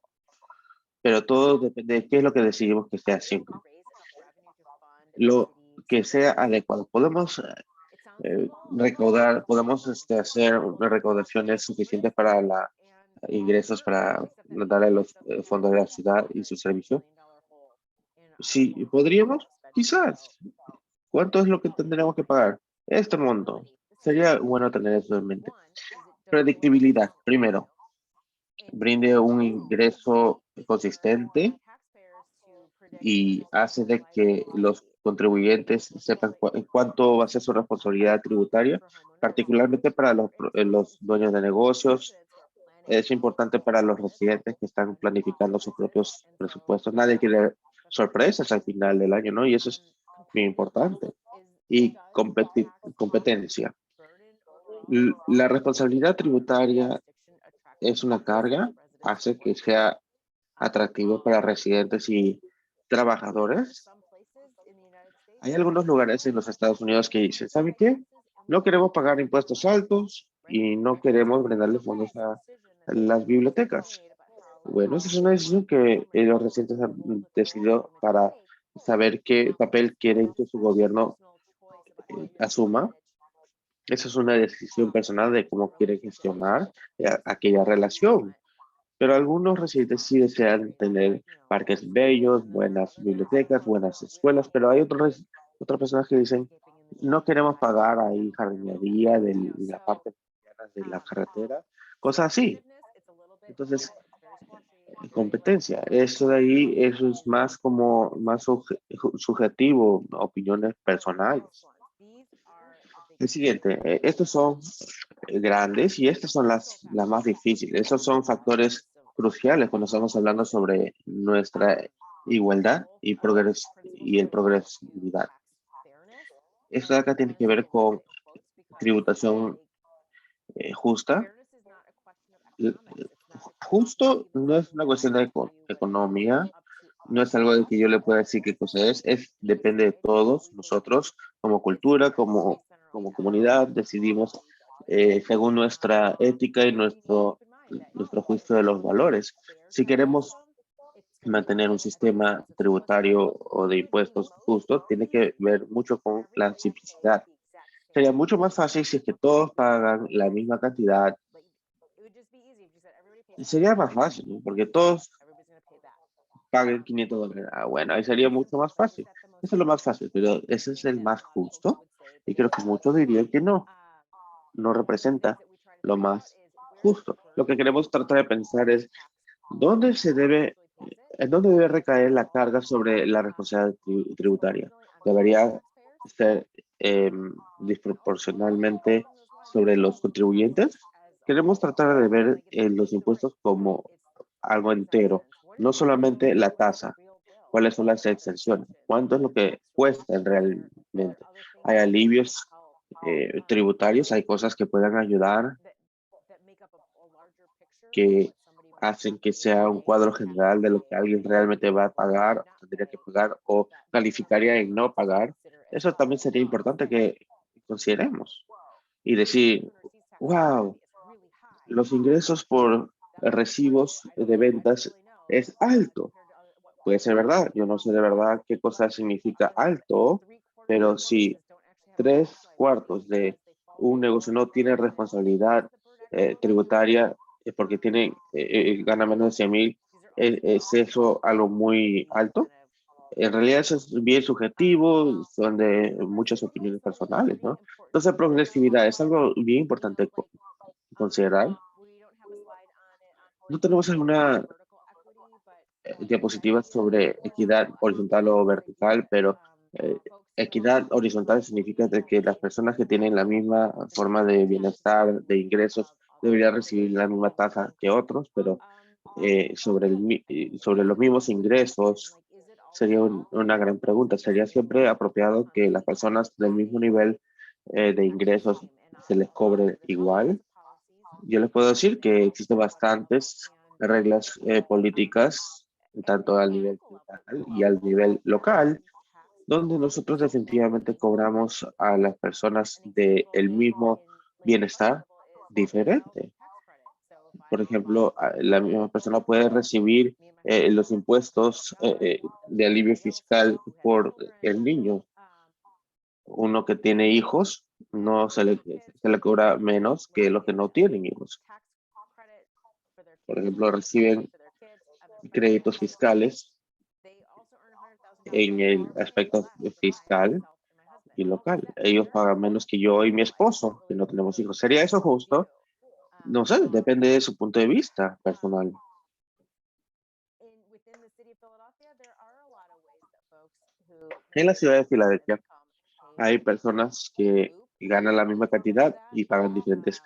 pero todo depende de qué es lo que decidimos que sea simple. Lo que sea adecuado. Podemos recaudar, podemos hacer recaudaciones suficientes para ingresos para darle a los fondos de la ciudad y su servicio. Sí, podríamos, quizás. ¿Cuánto es lo que tendríamos que pagar? Este monto. Sería bueno tener eso en mente. Predictibilidad, primero, brinde un ingreso consistente y hace de que los contribuyentes sepan cuánto va a ser su responsabilidad tributaria, particularmente para los dueños de negocios. Es importante para los residentes que están planificando sus propios presupuestos. Nadie quiere sorpresas al final del año, ¿no? Y eso es muy importante. Y competencia. La responsabilidad tributaria es una carga, hace que sea atractivo para residentes y trabajadores. Hay algunos lugares en los Estados Unidos que dicen, ¿sabe qué? No queremos pagar impuestos altos y no queremos brindarle fondos a las bibliotecas. Bueno, esa es una decisión que los residentes han decidido para saber qué papel quieren que su gobierno asuma. Esa es una decisión personal de cómo quieren gestionar aquella relación. Pero algunos residentes sí desean tener parques bellos, buenas bibliotecas, buenas escuelas, pero hay otras personas que dicen, no queremos pagar ahí jardinería de la parte de la carretera, cosas así. Entonces, competencia, eso de ahí, eso es más como, más subjetivo, opiniones personales. El siguiente, estos son grandes y estas son las más difíciles. Esos son factores cruciales cuando estamos hablando sobre nuestra igualdad y progresividad. Esto de acá tiene que ver con tributación justa. Justo no es una cuestión de economía, no es algo de que yo le pueda decir qué cosa depende de todos nosotros como cultura, como comunidad, decidimos según nuestra ética y nuestro juicio de los valores. Si queremos mantener un sistema tributario o de impuestos justo, tiene que ver mucho con la simplicidad. Sería mucho más fácil si es que todos pagan la misma cantidad. Sería más fácil, ¿no? Porque todos paguen $500. Ah, bueno, ahí sería mucho más fácil. Eso es lo más fácil, pero ese es el más justo. Y creo que muchos dirían que no representa lo más justo. Lo que queremos tratar de pensar es en dónde debe recaer la carga sobre la responsabilidad tributaria. Debería ser desproporcionalmente sobre los contribuyentes. Queremos tratar de ver los impuestos como algo entero, no solamente la tasa. ¿Cuáles son las exenciones? ¿Cuánto es lo que cuesta realmente? Hay alivios tributarios, hay cosas que puedan ayudar, que hacen que sea un cuadro general de lo que alguien realmente va a pagar, tendría que pagar o calificaría en no pagar. Eso también sería importante que consideremos y decir, wow, los ingresos por recibos de ventas es alto. Puede ser verdad, yo no sé de verdad qué cosa significa alto, pero si 3/4 de un negocio no tiene responsabilidad tributaria porque gana menos de 100,000, ¿es eso algo muy alto? En realidad eso es bien subjetivo, son de muchas opiniones personales, ¿no? Entonces, progresividad es algo bien importante considerar. No tenemos alguna diapositiva sobre equidad horizontal o vertical, pero equidad horizontal significa de que las personas que tienen la misma forma de bienestar, de ingresos, deberían recibir la misma tasa que otros, pero sobre los mismos ingresos sería una gran pregunta. ¿Sería siempre apropiado que las personas del mismo nivel de ingresos se les cobre igual? Yo les puedo decir que existen bastantes reglas políticas, tanto al nivel federal y al nivel local, donde nosotros definitivamente cobramos a las personas del mismo bienestar diferente. Por ejemplo, la misma persona puede recibir los impuestos de alivio fiscal por el niño. Uno que tiene hijos no se le cobra menos que los que no tienen hijos. Por ejemplo, reciben créditos fiscales en el aspecto fiscal y local. Ellos pagan menos que yo y mi esposo, que no tenemos hijos. ¿Sería eso justo? No sé, depende de su punto de vista personal. En la ciudad de Filadelfia hay personas que ganan la misma cantidad y pagan diferentes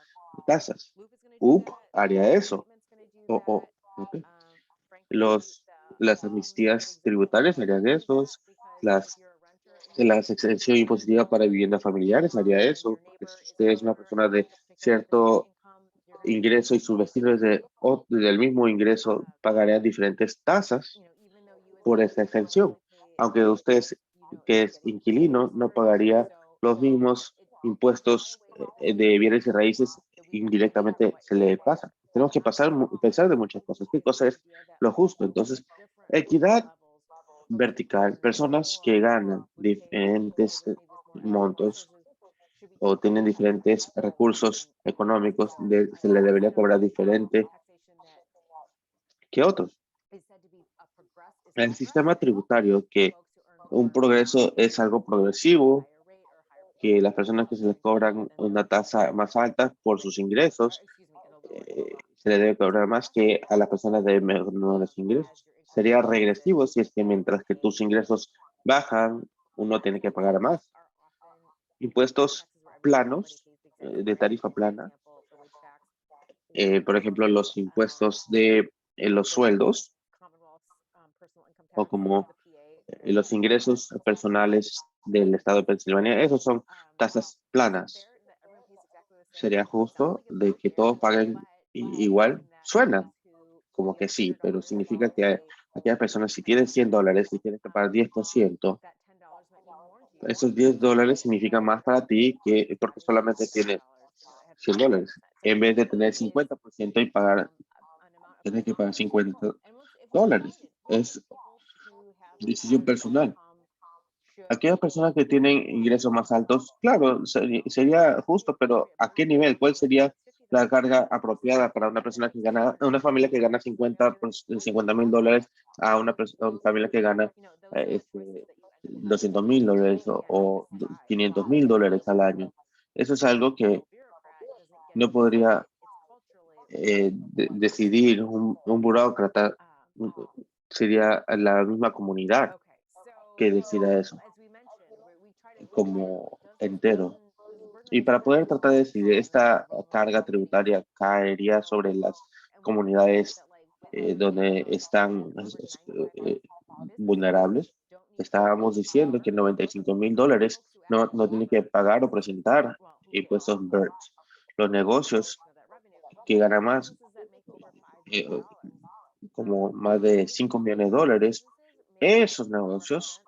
tasas. UP haría eso. Ok. Los, las amnistías tributarias harían eso. Las, la exención impositiva para viviendas familiares haría eso. Porque si usted es una persona de cierto ingreso y sus vecinos del mismo ingreso pagarían diferentes tasas por esa exención. Aunque usted que es inquilino no pagaría los mismos impuestos de bienes y raíces, indirectamente se le pasa. Tenemos que pensar de muchas cosas. ¿Qué cosa es lo justo? Entonces, equidad vertical, personas que ganan diferentes montos o tienen diferentes recursos económicos, se le debería cobrar diferente que otros. El sistema tributario, que un progreso es algo progresivo, que las personas que se les cobran una tasa más alta por sus ingresos, se le debe cobrar más que a las personas de menores ingresos. Sería regresivo si es que mientras que tus ingresos bajan, uno tiene que pagar más. Impuestos planos, de tarifa plana, por ejemplo, los impuestos de los sueldos o como los ingresos personales del estado de Pensilvania, esos son tasas planas. Sería justo de que todos paguen igual. Suena como que sí, pero significa que aquellas personas, si tienen $100 y tienen que pagar 10%, esos $10 significan más para ti que porque solamente tienes $100. En vez de tener 50% y pagar, tienes que pagar $50. Es decisión personal. Aquellas personas que tienen ingresos más altos, claro, sería justo, pero ¿a qué nivel? ¿Cuál sería la carga apropiada para una persona que gana, una familia que gana $50,000 a a una familia que gana $200,000 o $500,000 al año? Eso es algo que no podría decidir un burócrata, sería la misma comunidad que decida eso como entero. Y para poder tratar de decidir, esta carga tributaria caería sobre las comunidades donde están vulnerables. Estábamos diciendo que $95,000 no tiene que pagar o presentar impuestos BERT. Los negocios que ganan más, eh, como más de $5 millones, esos negocios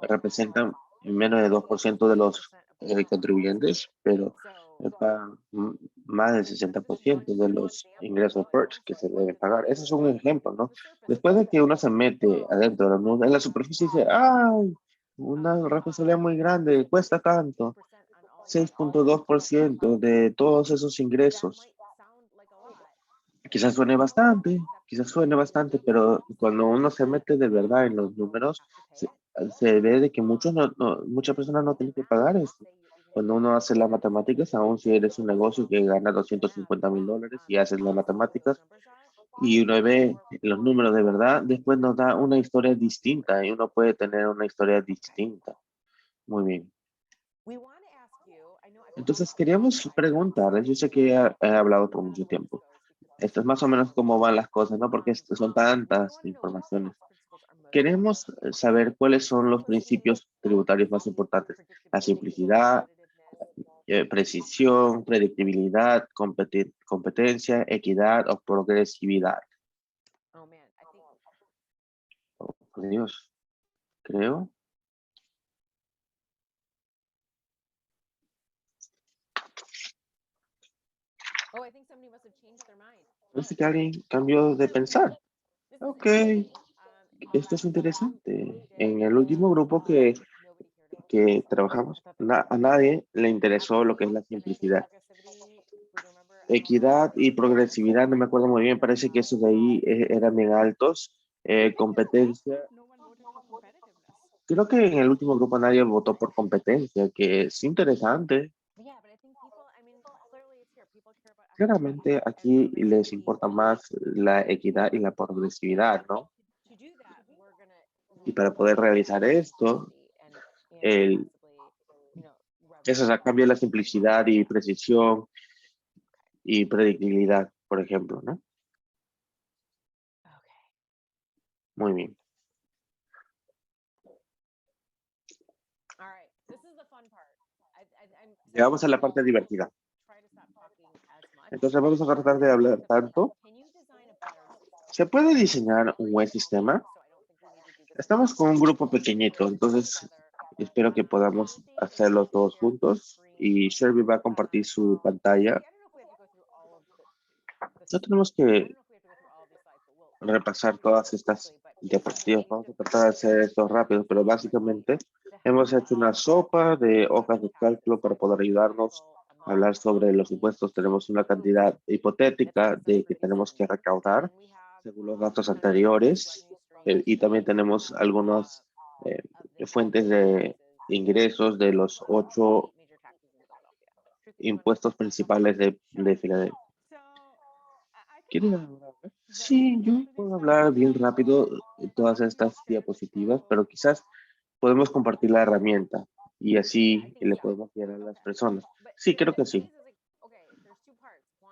representan menos de 2% de los contribuyentes, pero pagan más del 60% de los ingresos PERT que se deben pagar. Ese es un ejemplo, ¿no? Después de que uno se mete adentro del mundo, en la superficie dice, ¡ay! Una responsabilidad muy grande, cuesta tanto. 6,2% de todos esos ingresos. Quizás suene bastante, pero cuando uno se mete de verdad en los números, se ve de que muchas personas no tienen que pagar esto. Cuando uno hace las matemáticas, aún si eres un negocio que gana $250,000 y haces las matemáticas y uno ve los números de verdad, después nos da una historia distinta y uno puede tener una historia distinta. Muy bien. Entonces queríamos preguntarles, yo sé que he hablado por mucho tiempo. Esto es más o menos cómo van las cosas, ¿no? Porque son tantas informaciones. Queremos saber cuáles son los principios tributarios más importantes. La simplicidad, precisión, predictibilidad, competencia, equidad o progresividad. Oh, por Dios, creo. Parece que alguien cambió de pensar. Ok, esto es interesante. En el último grupo que trabajamos, a nadie le interesó lo que es la simplicidad. Equidad y progresividad, no me acuerdo muy bien, parece que esos de ahí eran bien altos. Competencia, creo que en el último grupo nadie votó por competencia, que es interesante. Claramente aquí les importa más la equidad y la progresividad, ¿no? Y para poder realizar esto, eso cambia la simplicidad y precisión y predictibilidad, por ejemplo, ¿no? Muy bien. Llegamos a la parte divertida. Entonces vamos a tratar de hablar tanto. ¿Se puede diseñar un buen sistema? Estamos con un grupo pequeñito, entonces espero que podamos hacerlo todos juntos. Y Sherby va a compartir su pantalla. No tenemos que repasar todas estas diapositivas. Vamos a tratar de hacer esto rápido, pero básicamente hemos hecho una sopa de hojas de cálculo para poder ayudarnos a hablar sobre los impuestos. Tenemos una cantidad hipotética de que tenemos que recaudar según los datos anteriores y también tenemos algunas fuentes de ingresos de los 8 impuestos principales de Filadelfia. ¿Quieren hablar? Sí, yo puedo hablar bien rápido de todas estas diapositivas, pero quizás podemos compartir la herramienta y así le podemos guiar a las personas. Sí, creo que sí.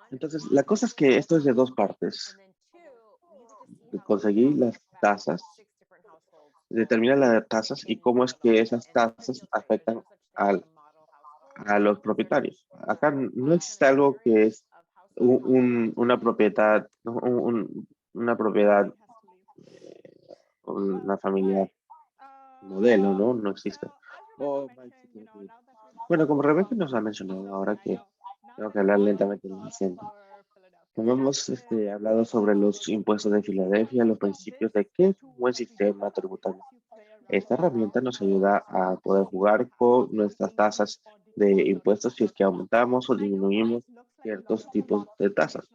Entonces, la cosa es que esto es de dos partes. Conseguir las tasas, determinar las tasas y cómo es que esas tasas afectan a los propietarios. Acá no existe algo que es una propiedad, una familia modelo, ¿no? No existe. Bueno, como Rebeca nos ha mencionado ahora que tengo que hablar lentamente diciendo. Como hemos hablado sobre los impuestos de Filadelfia, los principios de qué es un buen sistema tributario. Esta herramienta nos ayuda a poder jugar con nuestras tasas de impuestos si es que aumentamos o disminuimos ciertos tipos de tasas.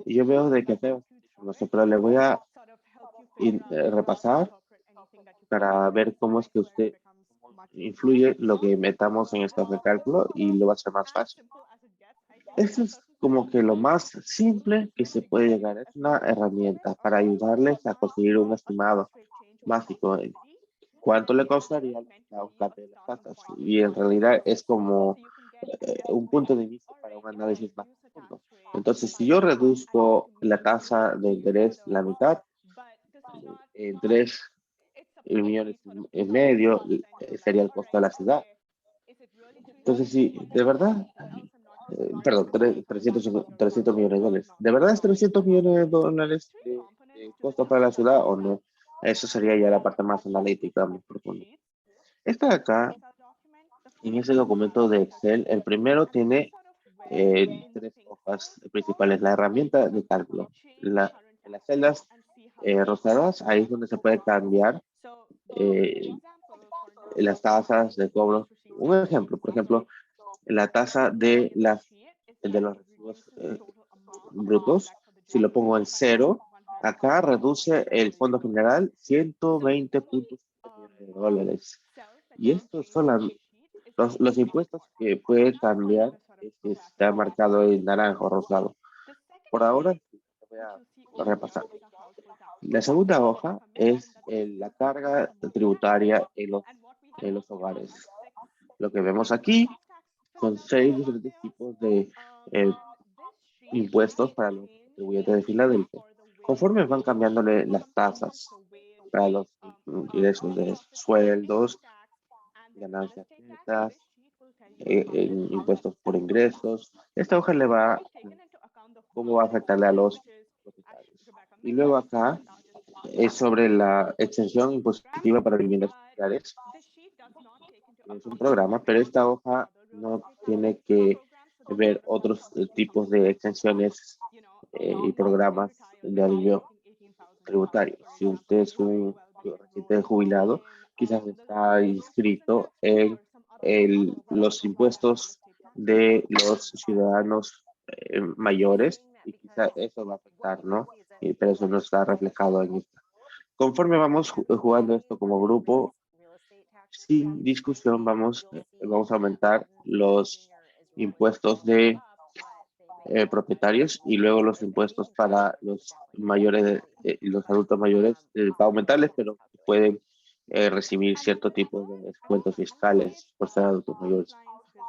Y yo veo de que no sé, pero le voy a repasar para ver cómo es que usted influye lo que metamos en estos de cálculo y lo va a hacer más fácil. Esto es como que lo más simple que se puede llegar. Es una herramienta para ayudarles a conseguir un estimado básico de cuánto le costaría un cambio de las tasas. Y en realidad es como un punto de vista para un análisis más profundo. Entonces, si yo reduzco la tasa de interés la mitad, en 3,5 millones sería el costo de la ciudad. Entonces, sí, de verdad, perdón, 300 millones de dólares. ¿De verdad es 300 millones de dólares de costo para la ciudad o no? Eso sería ya la parte más analítica, más profunda. Esta de acá, en ese documento de Excel, el primero tiene 3 hojas principales. La herramienta de cálculo. En las celdas rosadas, ahí es donde se puede cambiar las tasas de cobro. Un ejemplo, por ejemplo, la tasa de los recibos brutos, si lo pongo en 0, acá reduce el fondo general 120.5 millones de dólares. Y estos son los impuestos que puede cambiar, está marcado en naranjo rosado. Por ahora, voy a repasar. La segunda hoja es la carga tributaria en los hogares. Lo que vemos aquí son 6 diferentes tipos de impuestos para los contribuyentes de Filadelfia. Conforme van cambiándole las tasas para los ingresos de sueldos, ganancias netas, impuestos por ingresos, esta hoja le va cómo va a afectarle a los propietarios. Y luego acá es sobre la exención impositiva para viviendas sociales. Es un programa, pero esta hoja no tiene que ver otros tipos de exenciones y programas de alivio tributario. Si usted es un reciente jubilado, quizás está inscrito en los impuestos de los ciudadanos mayores y quizás eso va a afectar, ¿no? Pero eso no está reflejado en esto. Conforme vamos jugando esto como grupo, sin discusión vamos a aumentar los impuestos de propietarios y luego los impuestos para los mayores y los adultos mayores para aumentarles, pero pueden recibir cierto tipo de descuentos fiscales por ser adultos mayores,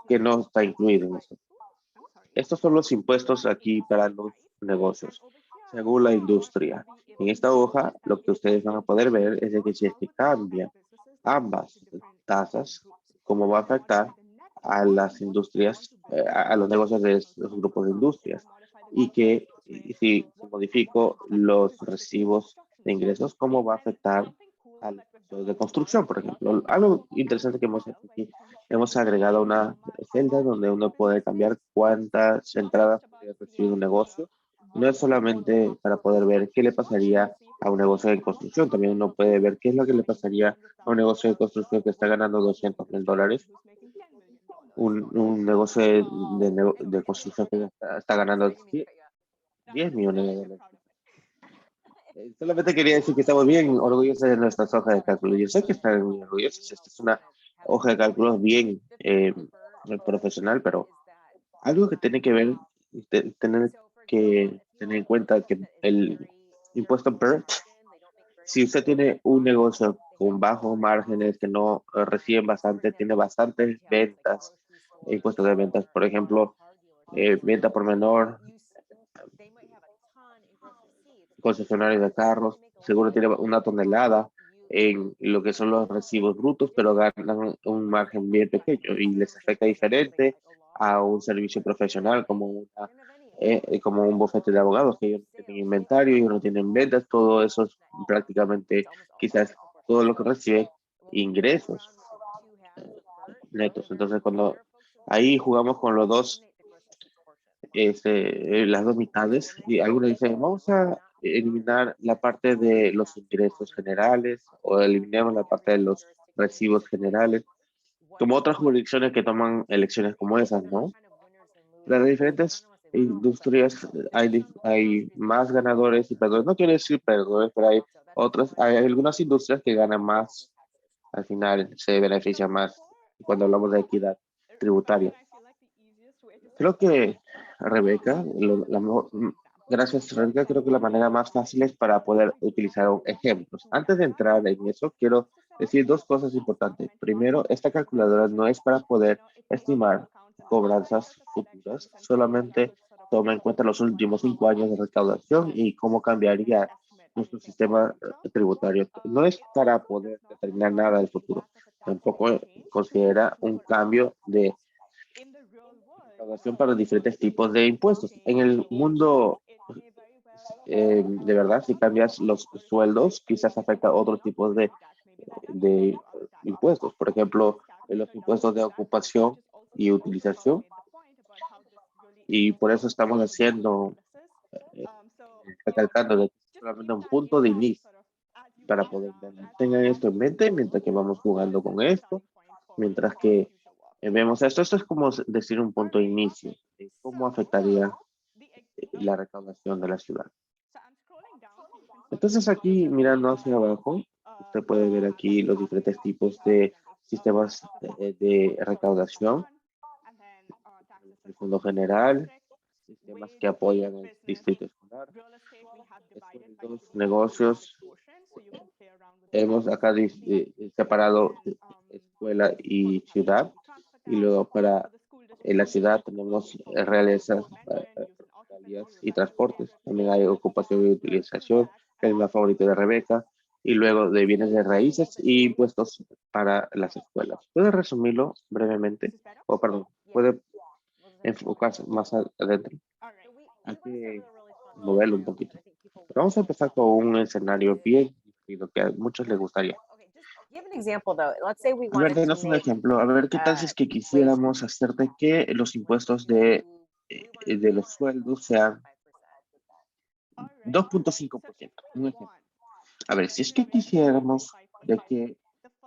que no está incluido en esto. Estos son los impuestos aquí para los negocios, según la industria. En esta hoja, lo que ustedes van a poder ver es de que si es que cambia ambas tasas, cómo va a afectar a las industrias, a los negocios de los grupos de industrias, y que si modifico los recibos de ingresos, cómo va a afectar al sector de construcción, por ejemplo. Algo interesante que hemos hecho aquí, hemos agregado una celda donde uno puede cambiar cuántas entradas puede recibir un negocio. No es solamente para poder ver qué le pasaría a un negocio de construcción, también uno puede ver qué es lo que le pasaría a un negocio de construcción que está ganando $200,000, un negocio de construcción que está ganando 10 millones de dólares. Solamente quería decir que estamos bien orgullosos de nuestras hojas de cálculo. Yo sé que están muy orgullosos. Esta es una hoja de cálculo bien profesional, pero algo que tiene que ver, tener que tener en cuenta que el impuesto PERT, si usted tiene un negocio con bajos márgenes que no reciben bastante, tiene bastantes ventas, impuestos de ventas, por ejemplo, venta por menor, concesionarios de carros, seguro tiene una tonelada en lo que son los recibos brutos, pero ganan un margen bien pequeño y les afecta diferente a un servicio profesional como un bufete de abogados, que ellos no tienen inventario, ellos no tienen ventas, todo eso es prácticamente quizás todo lo que recibe ingresos netos. Entonces, cuando ahí jugamos con los dos, las dos mitades, y algunos dicen, vamos a eliminar la parte de los ingresos generales o eliminamos la parte de los recibos generales, como otras jurisdicciones que toman elecciones como esas, ¿no? Las diferentes industrias hay más ganadores y perdedores. No quiero decir perdedores, pero hay algunas industrias que ganan más, al final se benefician más cuando hablamos de equidad tributaria. Creo que Rebeca, gracias Rebeca, creo que la manera más fácil es para poder utilizar ejemplos. Antes de entrar en eso, quiero decir dos cosas importantes. Primero, esta calculadora no es para poder estimar cobranzas futuras, solamente toma en cuenta los últimos 5 años de recaudación y cómo cambiaría nuestro sistema tributario. No es para poder determinar nada del futuro. Tampoco considera un cambio de recaudación para diferentes tipos de impuestos. En el mundo, de verdad, si cambias los sueldos, quizás afecta a otros tipos de impuestos. Por ejemplo, los impuestos de ocupación y utilización. Y por eso estamos recalcando de que es solamente un punto de inicio para poder tengan esto en mente mientras que vamos jugando con esto, mientras que vemos esto. Esto es como decir un punto de inicio, de cómo afectaría la recaudación de la ciudad. Entonces aquí, mirando hacia abajo, usted puede ver aquí los diferentes tipos de sistemas de recaudación, el Fondo General, sistemas que apoyan el distrito escolar. Estos dos negocios hemos acá separado escuela y ciudad, y luego para la ciudad tenemos realezas, y transportes. También hay ocupación y utilización, que es la favorita de Rebeca, y luego de bienes de raíces y impuestos para las escuelas. ¿Puede resumirlo brevemente? O perdón, puede enfocarse más adentro. Hay que moverlo un poquito. Pero vamos a empezar con un escenario bien divertido que a muchos les gustaría. A ver, denos un ejemplo. A ver, ¿qué tal si es que quisiéramos hacer de que los impuestos de los sueldos sean 2.5%? Un ejemplo. A ver, si es que quisiéramos de que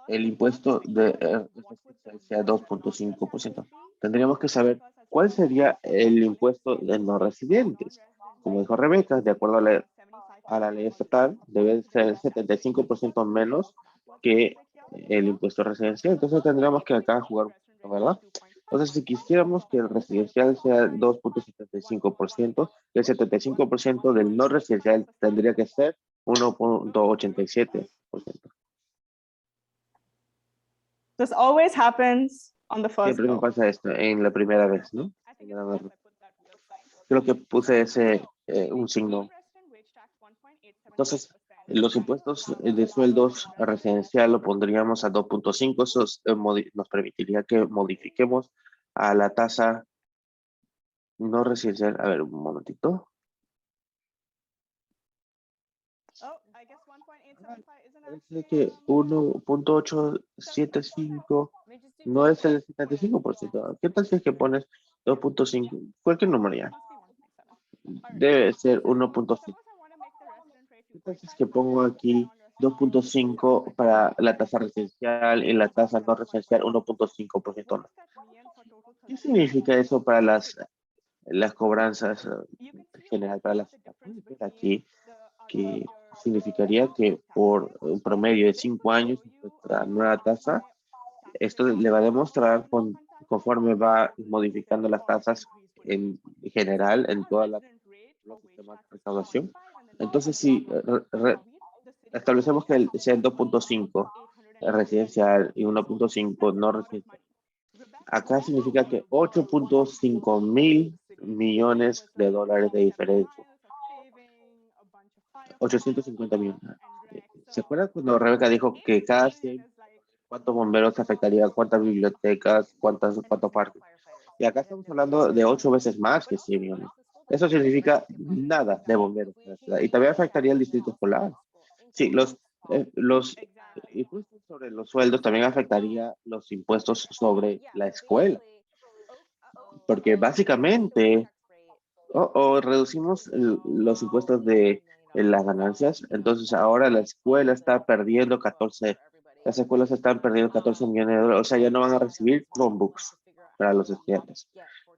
el impuesto sea 2.5%, tendríamos que saber cuál sería el impuesto de no residentes. Como dijo Rebeca, de acuerdo a la ley estatal, debe ser 75% menos que el impuesto residencial. Entonces tendríamos que acá jugar, ¿verdad? Entonces, si quisiéramos que el residencial sea 2.75%, el 75% del no residencial tendría que ser 1.87%. This always happens on the first Siempre me go. pasa esto en la primera vez, ¿no? Primera vez. Creo que puse un signo. Entonces, los impuestos de sueldos residencial lo pondríamos a 2.5. Eso nos permitiría que modifiquemos a la tasa no residencial. A ver, un momentito. Oh, I guess 1.875 isn't Parece que 1.875 no es el 75%. ¿Qué tal si es que pones 2.5? Cualquier número ya. Debe ser 1.5. ¿Qué tal si es que pongo aquí 2.5 para la tasa residencial y la tasa no residencial 1.5%? ¿Qué significa eso para las cobranzas en general para las aquí? Que significaría que por un promedio de 5 años, nuestra nueva tasa, esto le va a demostrar conforme va modificando las tasas en general en todos los sistemas de recaudación. Entonces, si establecemos que sea 2.5 residencial y 1.5 no residencial, acá significa que 8.5 mil millones de dólares de diferencia. 850 millones. ¿Se acuerdan cuando Rebeca dijo que cada 100, cuántos bomberos afectaría, cuántas bibliotecas, cuántos parques? Y acá estamos hablando de 8 veces más que 100 millones. Eso significa nada de bomberos en la ciudad. Y también afectaría el distrito escolar. Sí, los impuestos sobre los sueldos también afectaría los impuestos sobre la escuela. Porque básicamente, reducimos los impuestos de las ganancias, entonces ahora la escuela está perdiendo las escuelas están perdiendo 14 millones de dólares, o sea, ya no van a recibir Chromebooks para los estudiantes.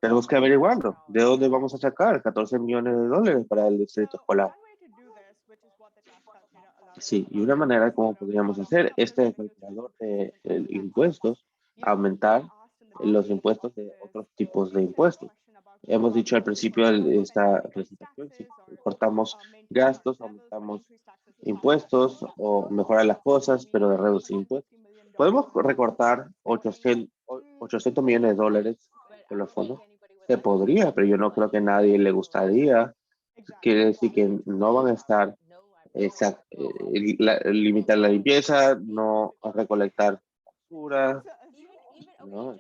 Tenemos que averiguarlo, ¿de dónde vamos a sacar 14 millones de dólares para el distrito escolar? Sí, y una manera como podríamos hacer este calculador de impuestos, aumentar los impuestos de otros tipos de impuestos. Hemos dicho al principio de esta presentación, si cortamos gastos, aumentamos impuestos o mejorar las cosas, pero de reducir impuestos. Podemos recortar 800 millones de dólares en los fondos. Se podría, pero yo no creo que a nadie le gustaría. Quiere decir que no van a estar limitar la limpieza, no recolectar basura, ¿no?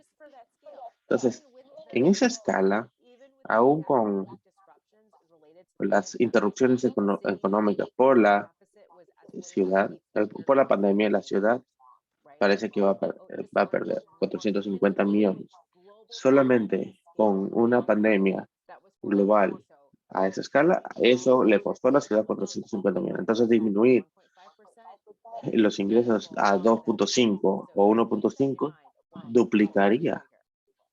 Entonces, en esa escala, aún con las interrupciones económicas por la ciudad, por la pandemia, la ciudad parece que va a perder 450 millones. Solamente con una pandemia global a esa escala, eso le costó a la ciudad 450 millones. Entonces, disminuir los ingresos a 2.5 o 1.5 duplicaría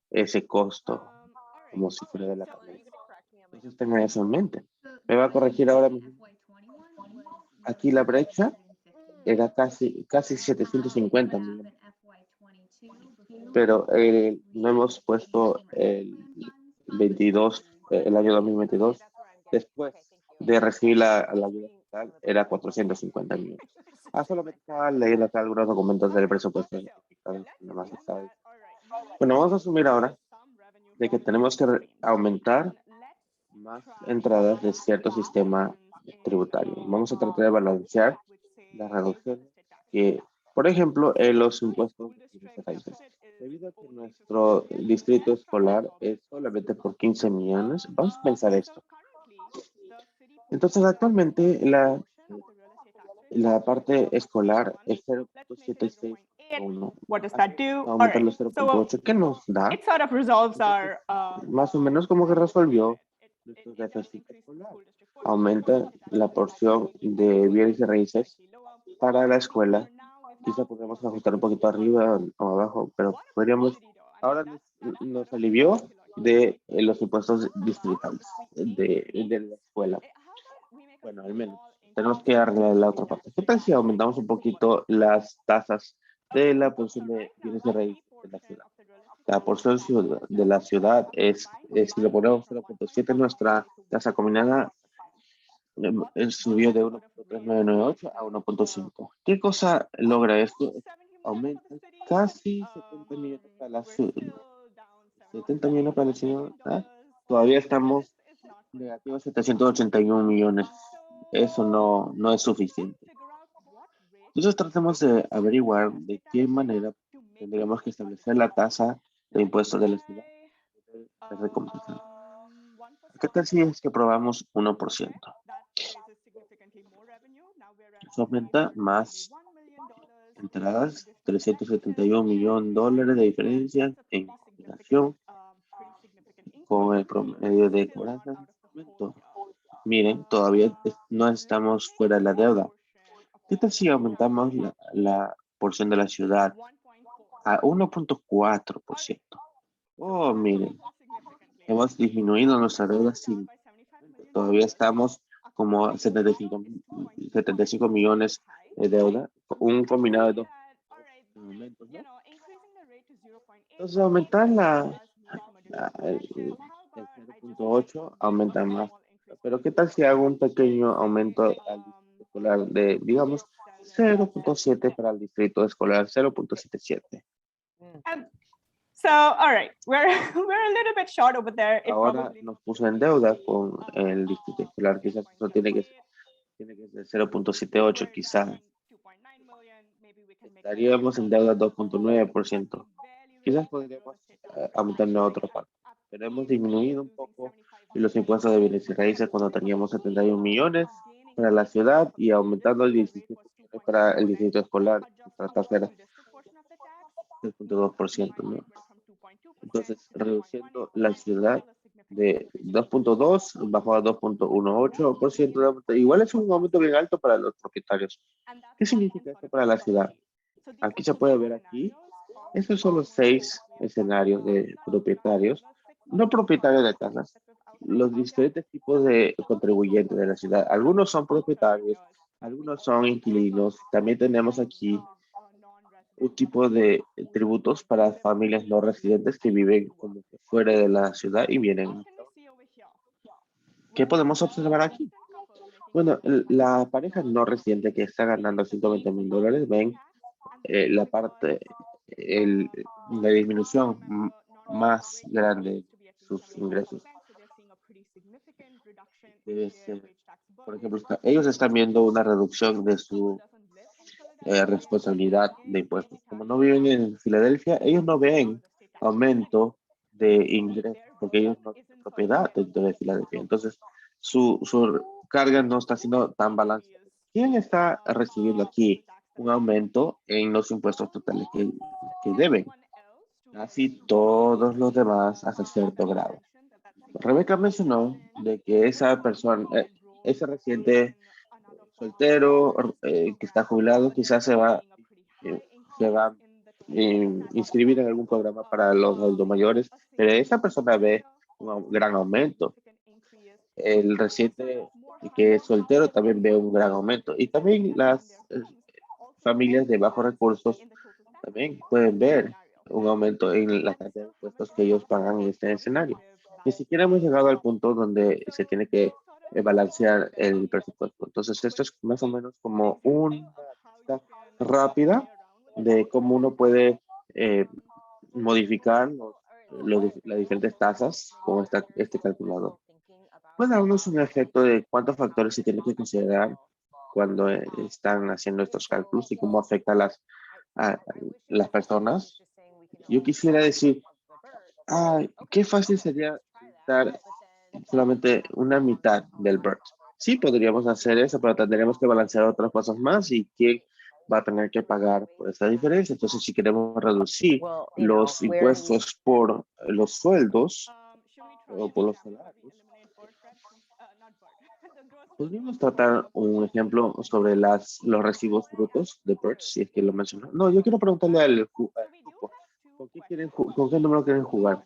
ese costo como si fuera de la pandemia. Entonces, tengan eso en mente. Me va a corregir ahora mismo. Aquí la brecha era casi 750 millones. Pero no hemos puesto el año 2022. Después de recibir la ayuda estatal, era 450 millones. Solamente estaba leyendo acá algunos documentos del presupuesto. Bueno, vamos a asumir ahora de que tenemos que aumentar más entradas de cierto sistema tributario. Vamos a tratar de balancear la reducción que, por ejemplo, en los impuestos de países. Debido a que nuestro distrito escolar es solamente por 15 millones, vamos a pensar esto. Entonces, actualmente la parte escolar es 0.761. What does that do? All Aumentar right. los 0.8. ¿Qué nos da? It sort of resolves our Más o menos como que resolvió nuestros déficits escolar. Aumenta la porción de bienes y raíces para la escuela. Quizá podemos ajustar un poquito arriba o abajo, pero podríamos, ahora nos alivió de los impuestos distritales de la escuela. Bueno, al menos tenemos que arreglar la otra parte. ¿Qué tal si aumentamos un poquito las tasas de la porción de bienes y raíces de la ciudad? La porción de la ciudad si le ponemos 0.7, nuestra tasa combinada subió de 1.3998 a 1.5. ¿Qué cosa logra esto? aumenta casi 70 millones para la ciudad. 70 millones para la ciudad. Todavía estamos negativos 781 millones. Eso no es suficiente. Entonces tratemos de averiguar de qué manera tendríamos que establecer la tasa de impuestos de la ciudad. ¿Qué tal si es que probamos 1%? Eso aumenta más entradas, 371 millones de dólares de diferencia en combinación con el promedio de cobranzas. Miren, todavía no estamos fuera de la deuda. ¿Qué tal si aumentamos la porción de la ciudad a 1.4%? Oh, miren, hemos disminuido nuestra deuda sin. Todavía estamos como 75 millones de deuda, un combinado de dos aumentos, ¿no? Entonces, aumentar el 0.8 aumenta más. Pero ¿qué tal si hago un pequeño aumento al distrito escolar de, digamos, 0.7 para el distrito escolar, 0.77? So, all right, we're a little bit short over there. It Ahora probably nos puso en deuda con el distrito escolar, quizás no tiene que ser 0.78, quizás estaríamos en deuda 2.9%. Quizás podríamos aumentar en otro parte, pero hemos disminuido un poco los impuestos de bienes y raíces cuando teníamos 71 millones para la ciudad y aumentando el 17 millones para el distrito escolar, nuestra tasa era 3.2%, ¿no? Entonces, reduciendo la ciudad de 2.2 bajó a 2.18%. Igual es un aumento bien alto para los propietarios. ¿Qué significa esto para la ciudad? Aquí se puede ver aquí. Estos son los 6 escenarios de propietarios, no propietarios de casas, los diferentes tipos de contribuyentes de la ciudad. Algunos son propietarios, algunos son inquilinos. También tenemos aquí un tipo de tributos para familias no residentes que viven como que fuera de la ciudad y vienen. ¿Qué podemos observar aquí? Bueno, la pareja no residente que está ganando 120 mil dólares, ven la parte, la disminución más grande de sus ingresos. Debe ser, por ejemplo, ellos están viendo una reducción de su responsabilidad de impuestos. Como no viven en Filadelfia, ellos no ven aumento de ingresos porque ellos no tienen propiedad dentro de Filadelfia. Entonces, su carga no está siendo tan balanceada. ¿Quién está recibiendo aquí un aumento en los impuestos totales que deben? Casi todos los demás hasta cierto grado. Rebeca mencionó de que esa persona, ese residente soltero que está jubilado, quizás se va a inscribir en algún programa para los adultos mayores, pero esa persona ve un gran aumento. El residente que es soltero también ve un gran aumento. Y también las familias de bajos recursos también pueden ver un aumento en la cantidad de impuestos que ellos pagan en este escenario. Ni siquiera hemos llegado al punto donde se tiene que balancear el presupuesto. Entonces, esto es más o menos como una lista rápida de cómo uno puede modificar las diferentes tasas con este calculador. Puede darnos un efecto de cuántos factores se tienen que considerar cuando están haciendo estos cálculos y cómo afecta a las personas. Yo quisiera decir, qué fácil sería dar solamente una mitad del BERT. Sí, podríamos hacer eso, pero tendríamos que balancear otras cosas más y quién va a tener que pagar por esa diferencia. Entonces, si queremos reducir los impuestos por los sueldos o por los salarios, podríamos tratar un ejemplo sobre los recibos brutos de BERT, si es que lo mencionó. No, yo quiero preguntarle al grupo, ¿con qué número quieren jugar?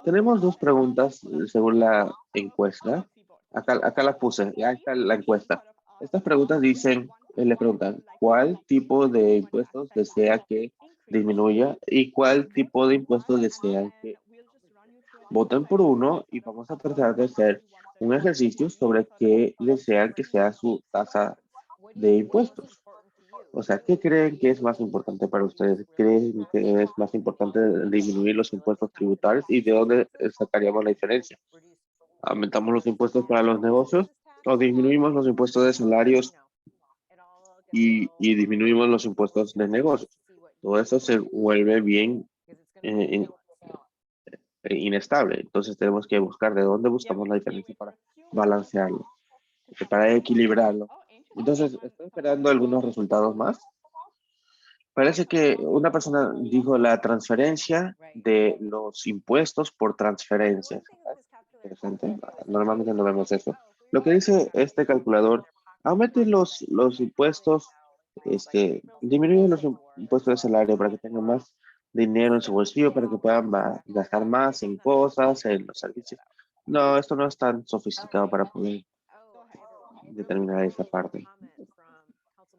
Tenemos dos preguntas según la encuesta. Acá las puse, ya está la encuesta. Estas preguntas dicen, le preguntan, ¿cuál tipo de impuestos desea que disminuya y cuál tipo de impuestos desean que voten por uno? Y vamos a tratar de hacer un ejercicio sobre qué desean que sea su tasa de impuestos. O sea, ¿qué creen que es más importante para ustedes? ¿Creen que es más importante disminuir los impuestos tributarios? ¿Y de dónde sacaríamos la diferencia? ¿Aumentamos los impuestos para los negocios o disminuimos los impuestos de salarios y disminuimos los impuestos de negocios? Todo eso se vuelve bien eh, inestable. Entonces tenemos que buscar de dónde buscamos la diferencia para balancearlo, para equilibrarlo. Entonces, estoy esperando algunos resultados más. Parece que una persona dijo la transferencia de los impuestos por transferencias. Interesante. Normalmente no vemos eso. Lo que dice este calculador, aumente los impuestos, disminuye los impuestos de salario para que tengan más dinero en su bolsillo, para que puedan gastar más en cosas, en los servicios. No, esto no es tan sofisticado para poder determinar esa parte.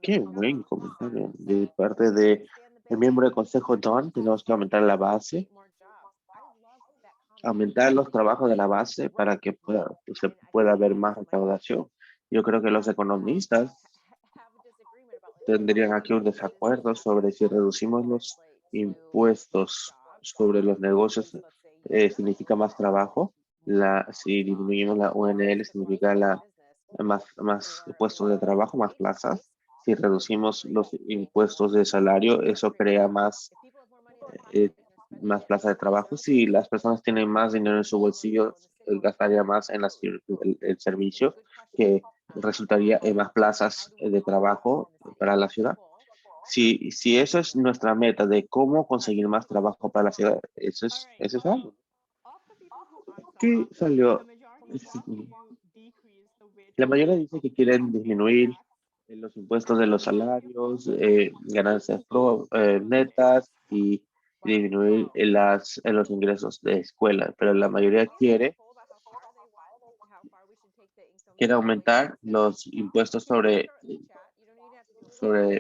Qué buen comentario de parte de el miembro del consejo Don. Tenemos que aumentar la base, aumentar los trabajos de la base para que se pueda haber más recaudación. Yo creo que los economistas tendrían aquí un desacuerdo sobre si reducimos los impuestos sobre los negocios, significa más trabajo. Si disminuimos la UNL significa más puestos de trabajo, más plazas. Si reducimos los impuestos de salario, eso crea eh, más plazas de trabajo. Si las personas tienen más dinero en su bolsillo, gastaría más en el servicio, que resultaría en más plazas de trabajo para la ciudad. Si eso es nuestra meta de cómo conseguir más trabajo para la ciudad, eso es algo. ¿Qué salió? La mayoría dice que quieren disminuir los impuestos de los salarios, ganancias netas y disminuir los ingresos de escuela, pero la mayoría quiere aumentar los impuestos sobre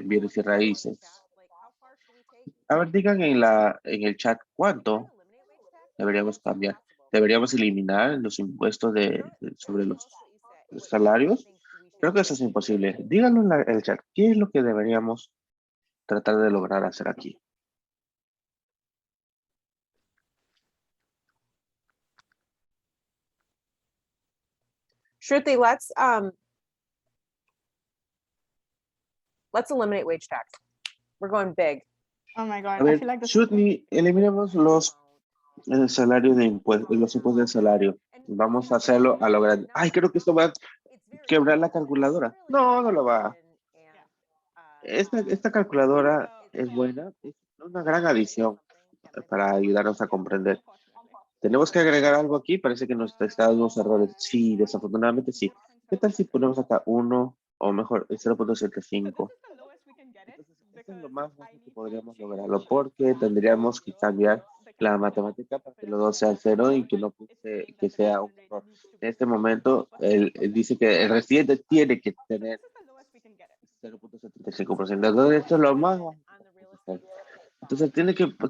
bienes y raíces. A ver, digan en el chat cuánto deberíamos cambiar. ¿Deberíamos eliminar los impuestos sobre los salarios? Creo que eso es imposible. Díganlo en el chat. ¿Qué es lo que deberíamos tratar de lograr hacer aquí? Shruti, let's eliminate wage tax. We're going big. Oh my A God, I ver, feel like this. Shutney, eliminemos los salarios de impuestos, los impuestos de salario. Vamos a hacerlo a lo grande. Ay, creo que esto va a quebrar la calculadora. No, no lo va. Esta calculadora es buena, es una gran adición para ayudarnos a comprender. Tenemos que agregar algo aquí, parece que nos está dando unos errores. Sí, desafortunadamente sí. ¿Qué tal si ponemos acá 1 o mejor el 0.75? Entonces, esto es lo más fácil que podríamos lograrlo, porque tendríamos que cambiar la matemática para que los dos sean 0 y que sea un error. En este momento, él dice que el residente tiene que tener 0.75%. Entonces, esto es lo más bajo que podemos hacer. Entonces,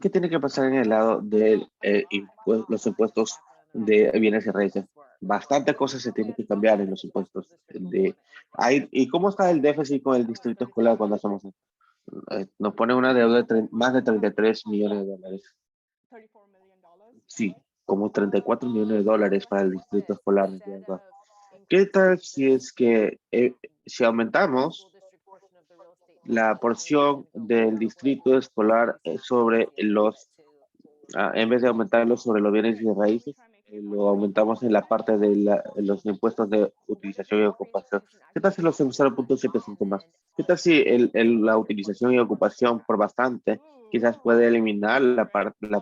¿qué tiene que pasar en el lado de los impuestos de bienes y raíces? Bastantes cosas se tienen que cambiar en los impuestos. ¿Y cómo está el déficit con el distrito escolar cuando hacemos esto? Nos pone una deuda de más de 33 millones de dólares. Sí, como 34 millones de dólares para el distrito escolar. ¿Qué tal si es que si aumentamos la porción del distrito escolar en vez de aumentarlo sobre los bienes y raíces, lo aumentamos en la parte de los impuestos de utilización y ocupación? ¿Qué tal si lo hacemos 0.75 más? ¿Qué tal si la utilización y ocupación por bastante quizás puede eliminar la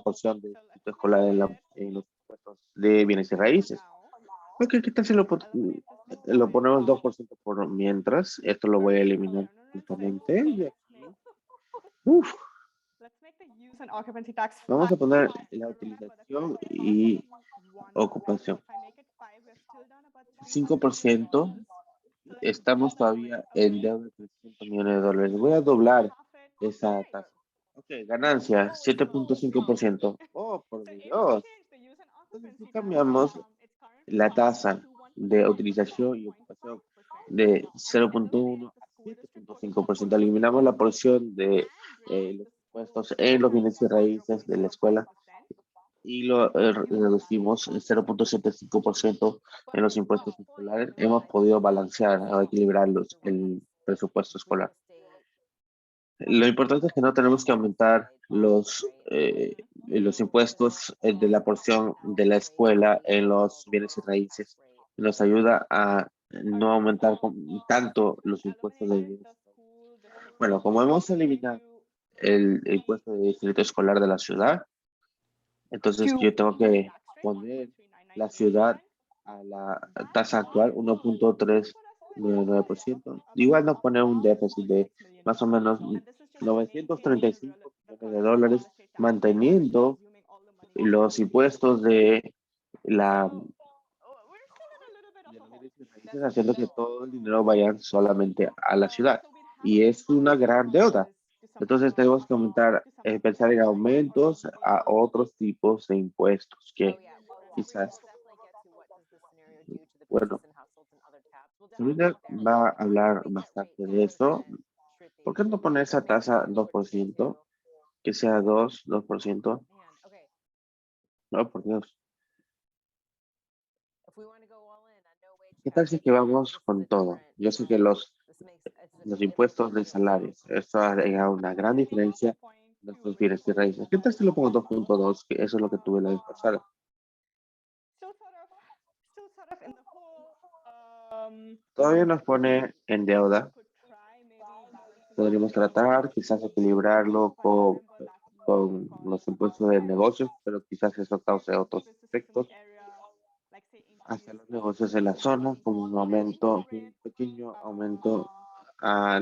porción del distrito escolar en los impuestos de bienes y raíces? Ok, ¿qué tal si lo ponemos 2% por mientras? Esto lo voy a eliminar justamente. Y aquí, uf, vamos a poner la utilización y ocupación. 5%. Estamos todavía en deuda de 300 millones de dólares. Voy a doblar esa tasa. Ok, ganancia, 7.5%. Oh, por Dios. Entonces, si cambiamos la tasa de utilización y ocupación de 0.1 a 7.5, 5%. Eliminamos la porción de los impuestos en los bienes y raíces de la escuela y lo reducimos 0.75% en los impuestos escolares. Hemos podido balancear o equilibrar el presupuesto escolar. Lo importante es que no tenemos que aumentar los impuestos de la porción de la escuela en los bienes y raíces. Nos ayuda a no aumentar tanto los impuestos de bienes. Bueno, como hemos eliminado el impuesto de distrito escolar de la ciudad, entonces yo tengo que poner la ciudad a la tasa actual, 1.399%. Igual no poner un déficit de más o menos 935 millones de dólares, manteniendo los impuestos de la haciendo que todo el dinero vaya solamente a la ciudad. Y es una gran deuda. Entonces tenemos que pensar en aumentos a otros tipos de impuestos que quizás, bueno, Sabrina va a hablar bastante de eso. ¿Por qué no poner esa tasa 2%? Que sea 2%. No, por Dios. ¿Qué tal si es que vamos con todo? Yo sé que los impuestos de salarios, esto hará una gran diferencia en nuestros bienes y raíces. ¿Qué tal si lo pongo 2.2? Que eso es lo que tuve la vez pasada. Todavía nos pone en deuda. Podríamos tratar, quizás equilibrarlo con los impuestos de negocios, pero quizás eso cause otros efectos hacia los negocios de la zona, con un pequeño aumento a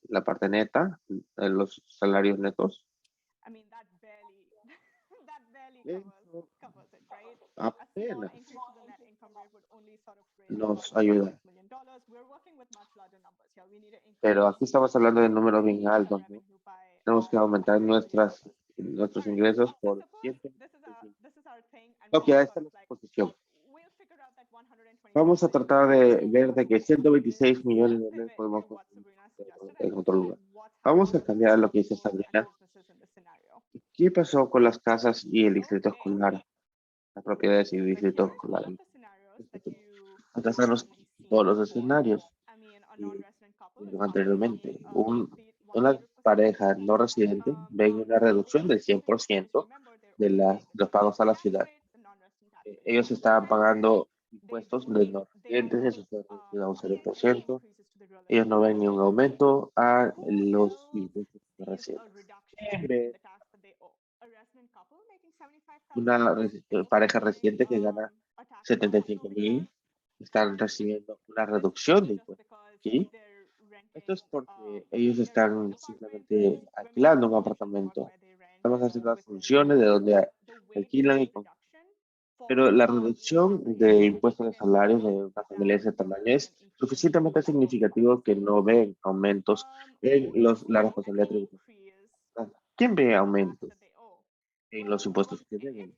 la parte neta, de los salarios netos. Eso apenas nos ayuda. Pero aquí estamos hablando de números bien altos, ¿no? Tenemos que aumentar nuestros ingresos por 100. Ok, esta es la posición. Vamos a tratar de ver de que 126 millones de dólares podemos en otro lugar. Vamos a cambiar lo que dice Sabrina. ¿Qué pasó con las casas y el distrito escolar? Las propiedades y el distrito escolar. Acá están todos los escenarios. Anteriormente, una pareja no residente ve una reducción del 100% de los pagos a la ciudad. Ellos estaban pagando impuestos de no residentes, eso fue reducido a un 0%. Ellos no ven ni un aumento a los impuestos de residentes. Una pareja residente que gana 75,000 están recibiendo una reducción de impuestos. ¿Sí? Esto es porque ellos están simplemente alquilando un apartamento. Estamos haciendo las funciones de donde alquilan pero la reducción de impuestos de salarios de una familia de ese tamaño es suficientemente significativo que no ven aumentos en la responsabilidad tributaria. ¿Quién ve aumentos en los impuestos que tienen?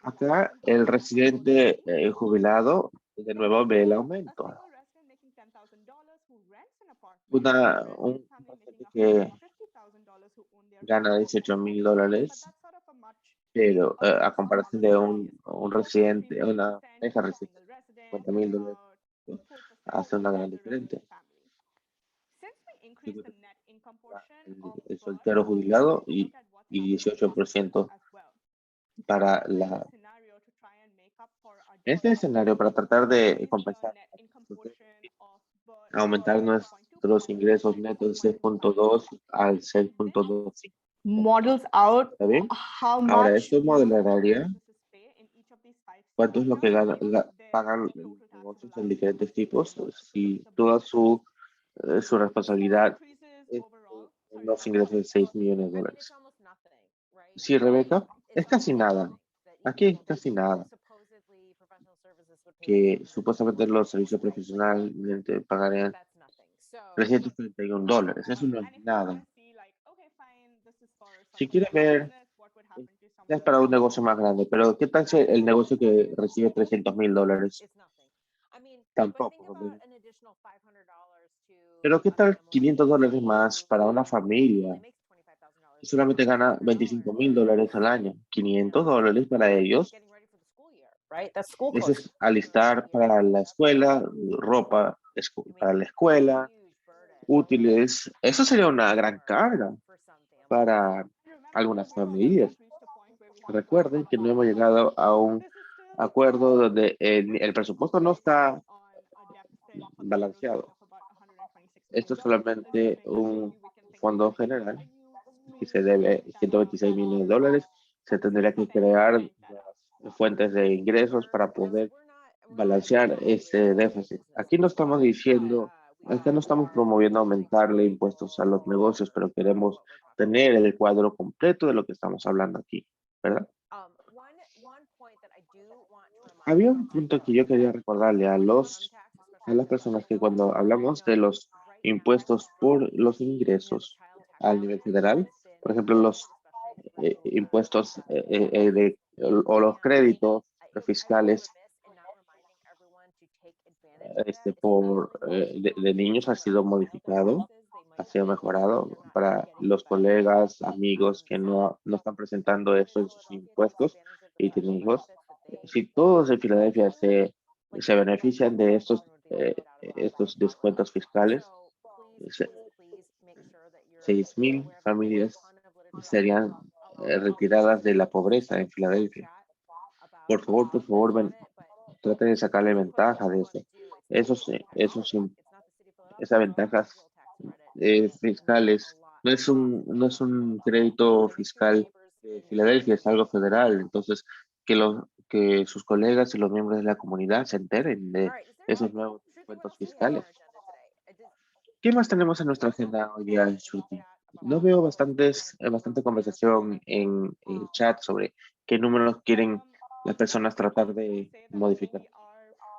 Acá el residente jubilado de nuevo ve el aumento. Un paciente que gana 18,000 dólares, pero a comparación de un residente, una pareja residente, 50,000 dólares, hace una gran diferencia. El soltero jubilado y 18% para este escenario, para tratar de compensar, aumentar nuestros ingresos netos de 6.2 al 6.25. Models out ¿Está bien? how Ahora, much esto modelaría cuánto es lo que pagan los negocios en diferentes tipos, si toda su responsabilidad es unos ingresos de 6 millones de dólares. Sí, Rebeca, es casi nada. Aquí es casi nada. Que supuestamente los servicios profesionales pagarían 331 dólares. Eso no es nada. Si quieres ver, es para un negocio más grande, pero ¿qué tal si el negocio que recibe 300,000 dólares? tampoco. Pero ¿qué tal $500 más para una familia que solamente gana $25,000 al año? $500 para ellos. Right? That's school Eso closure. es alistar para la escuela, ropa para la escuela, útiles. Eso sería una gran carga para algunas familias. Recuerden que no hemos llegado a un acuerdo donde el presupuesto no está balanceado. Esto es solamente un fondo general que se debe $126 millones. Se tendría que crear fuentes de ingresos para poder balancear este déficit. Aquí no estamos diciendo, acá no estamos promoviendo aumentarle impuestos a los negocios, pero queremos tener el cuadro completo de lo que estamos hablando aquí, ¿verdad? Había un punto que yo quería recordarle a las personas que cuando hablamos de los impuestos por los ingresos al nivel federal, por ejemplo, los impuestos o los créditos fiscales de niños ha sido modificado, ha sido mejorado para los colegas, amigos que no están presentando eso en sus impuestos y tienen hijos. Si todos en Filadelfia se benefician de estos descuentos fiscales, 6,000 familias serían retiradas de la pobreza en Filadelfia. Por favor, traten de sacarle ventaja de eso. Esas ventajas fiscales no es un crédito fiscal de Filadelfia, es algo federal. Entonces, que sus colegas y los miembros de la comunidad se enteren de esos nuevos descuentos fiscales. ¿Qué más tenemos en nuestra agenda hoy día, Shruti? No veo bastante conversación en el chat sobre qué números quieren las personas tratar de modificar.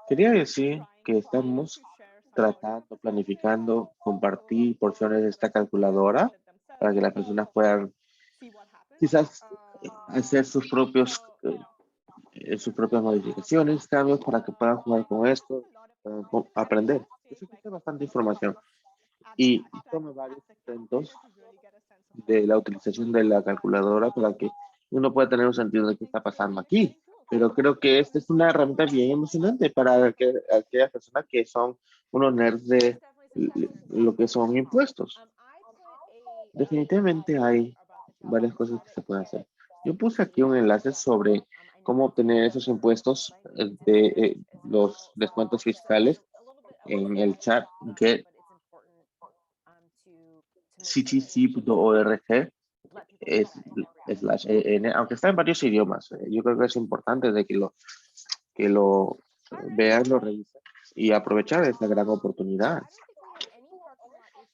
Quería decir que estamos tratando, planificando, compartir porciones de esta calculadora para que las personas puedan quizás hacer sus propias modificaciones, cambios para que puedan jugar con esto, aprender. Eso quita bastante información y tome varios intentos de la utilización de la calculadora para que uno pueda tener un sentido de qué está pasando aquí. Pero creo que esta es una herramienta bien emocionante para aquellas personas que son unos nerds de lo que son impuestos. Definitivamente hay varias cosas que se pueden hacer. Yo puse aquí un enlace sobre cómo obtener esos impuestos de los descuentos fiscales en el chat que ctc.org aunque está en varios idiomas. Yo creo que es importante de que lo vean, lo revisen y aprovechar esta gran oportunidad.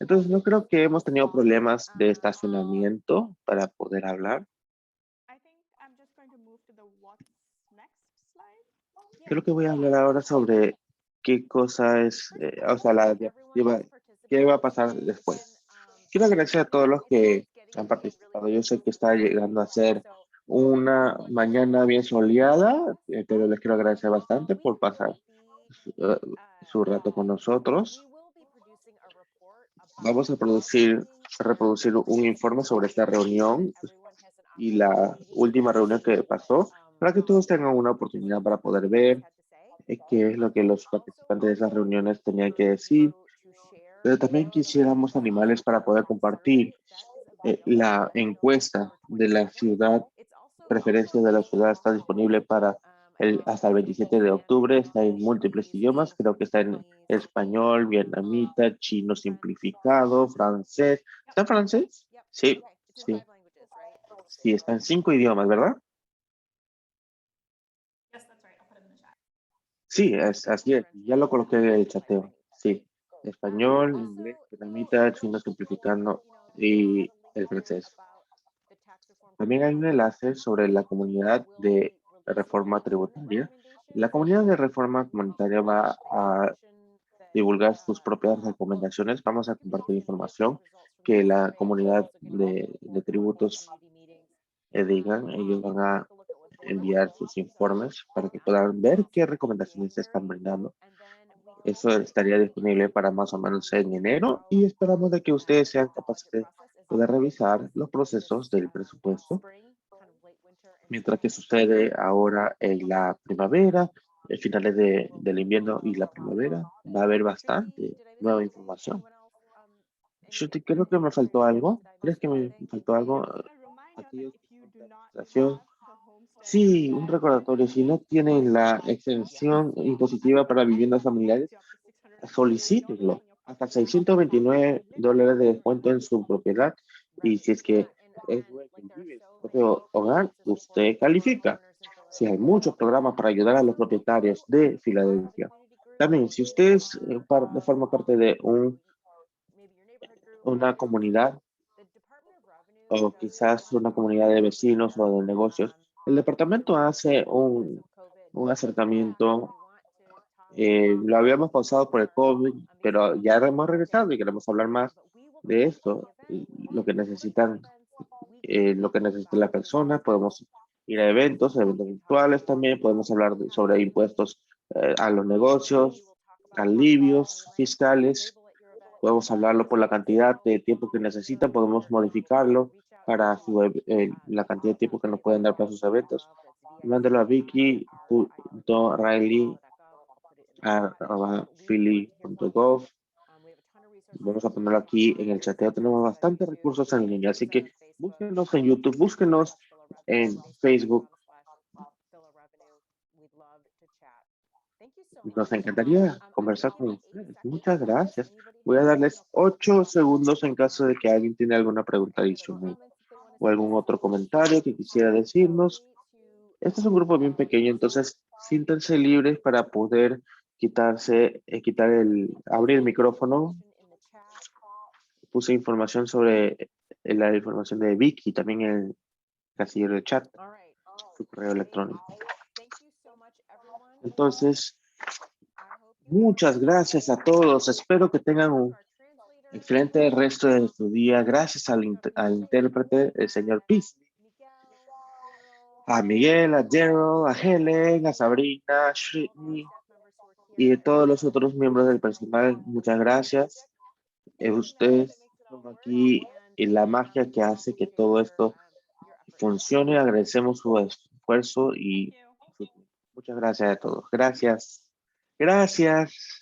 Entonces, no creo que hemos tenido problemas de estacionamiento para poder hablar. Creo que voy a hablar ahora sobre qué cosa es, o sea, la diapositiva, qué va a pasar después. Quiero agradecer a todos los que han participado. Yo sé que está llegando a ser una mañana bien soleada, pero les quiero agradecer bastante por pasar su rato con nosotros. Vamos a reproducir un informe sobre esta reunión y la última reunión que pasó para que todos tengan una oportunidad para poder ver qué es lo que los participantes de esas reuniones tenían que decir. Pero también quisiéramos animales para poder compartir la encuesta de la ciudad, preferencia de la ciudad está disponible para hasta el 27 de octubre, está en múltiples idiomas, creo que está en español, vietnamita, chino simplificado, francés. ¿Está en francés? Sí, sí. Sí, está en 5 idiomas, ¿verdad? Yes, that's right. I'll put it in the chat. Sí, así es, ya lo coloqué en el chateo, sí. Español, inglés, vietnamita, chino simplificando y el francés. También hay un enlace sobre la comunidad de reforma tributaria. La comunidad de reforma comunitaria va a divulgar sus propias recomendaciones. Vamos a compartir información que la comunidad de tributos digan. Ellos van a enviar sus informes para que puedan ver qué recomendaciones se están brindando. Eso estaría disponible para más o menos en enero y esperamos de que ustedes sean capaces de poder revisar los procesos del presupuesto. Mientras que sucede ahora en la primavera, finales del invierno y la primavera, va a haber bastante nueva información. Shruti, creo que me faltó algo. ¿Crees que me faltó algo? Aquellos de administración. Sí, un recordatorio. Si no tienen la exención impositiva para viviendas familiares, solicítenlo. Hasta $629 de descuento en su propiedad. Y si es que es dueño y vive en su propio hogar, usted califica. Si hay muchos programas para ayudar a los propietarios de Filadelfia. También, si usted forma parte de una comunidad o quizás una comunidad de vecinos o de negocios, el departamento hace un acercamiento. Lo habíamos pausado por el COVID, pero ya hemos regresado y queremos hablar más de esto, y lo que necesita la persona. Podemos ir a eventos virtuales también, podemos hablar sobre impuestos a los negocios, alivios fiscales. Podemos hablarlo por la cantidad de tiempo que necesitan, podemos modificarlo para la cantidad de tiempo que nos pueden dar para sus eventos. Mándalo a vicky.riley@philly.gov. Vamos a ponerlo aquí en el chateo. Tenemos bastantes recursos en línea, así que búsquenos en YouTube, búsquenos en Facebook. Nos encantaría conversar con ustedes. Muchas gracias. Voy a darles 8 segundos en caso de que alguien tiene alguna pregunta adicional o algún otro comentario que quisiera decirnos. Este es un grupo bien pequeño, entonces siéntense libres para poder abrir el micrófono. Puse información sobre la información de Vicky también en el casillero de chat, su correo electrónico. Entonces, muchas gracias a todos. Espero que tengan un excelente resto de su día. Gracias al intérprete, el señor Piz. A Miguel, a Daryl, a Helen, a Sabrina, a Shritney y a todos los otros miembros del personal. Muchas gracias. Ustedes son aquí y la magia que hace que todo esto funcione. Agradecemos su esfuerzo y muchas gracias a todos. Gracias. Gracias.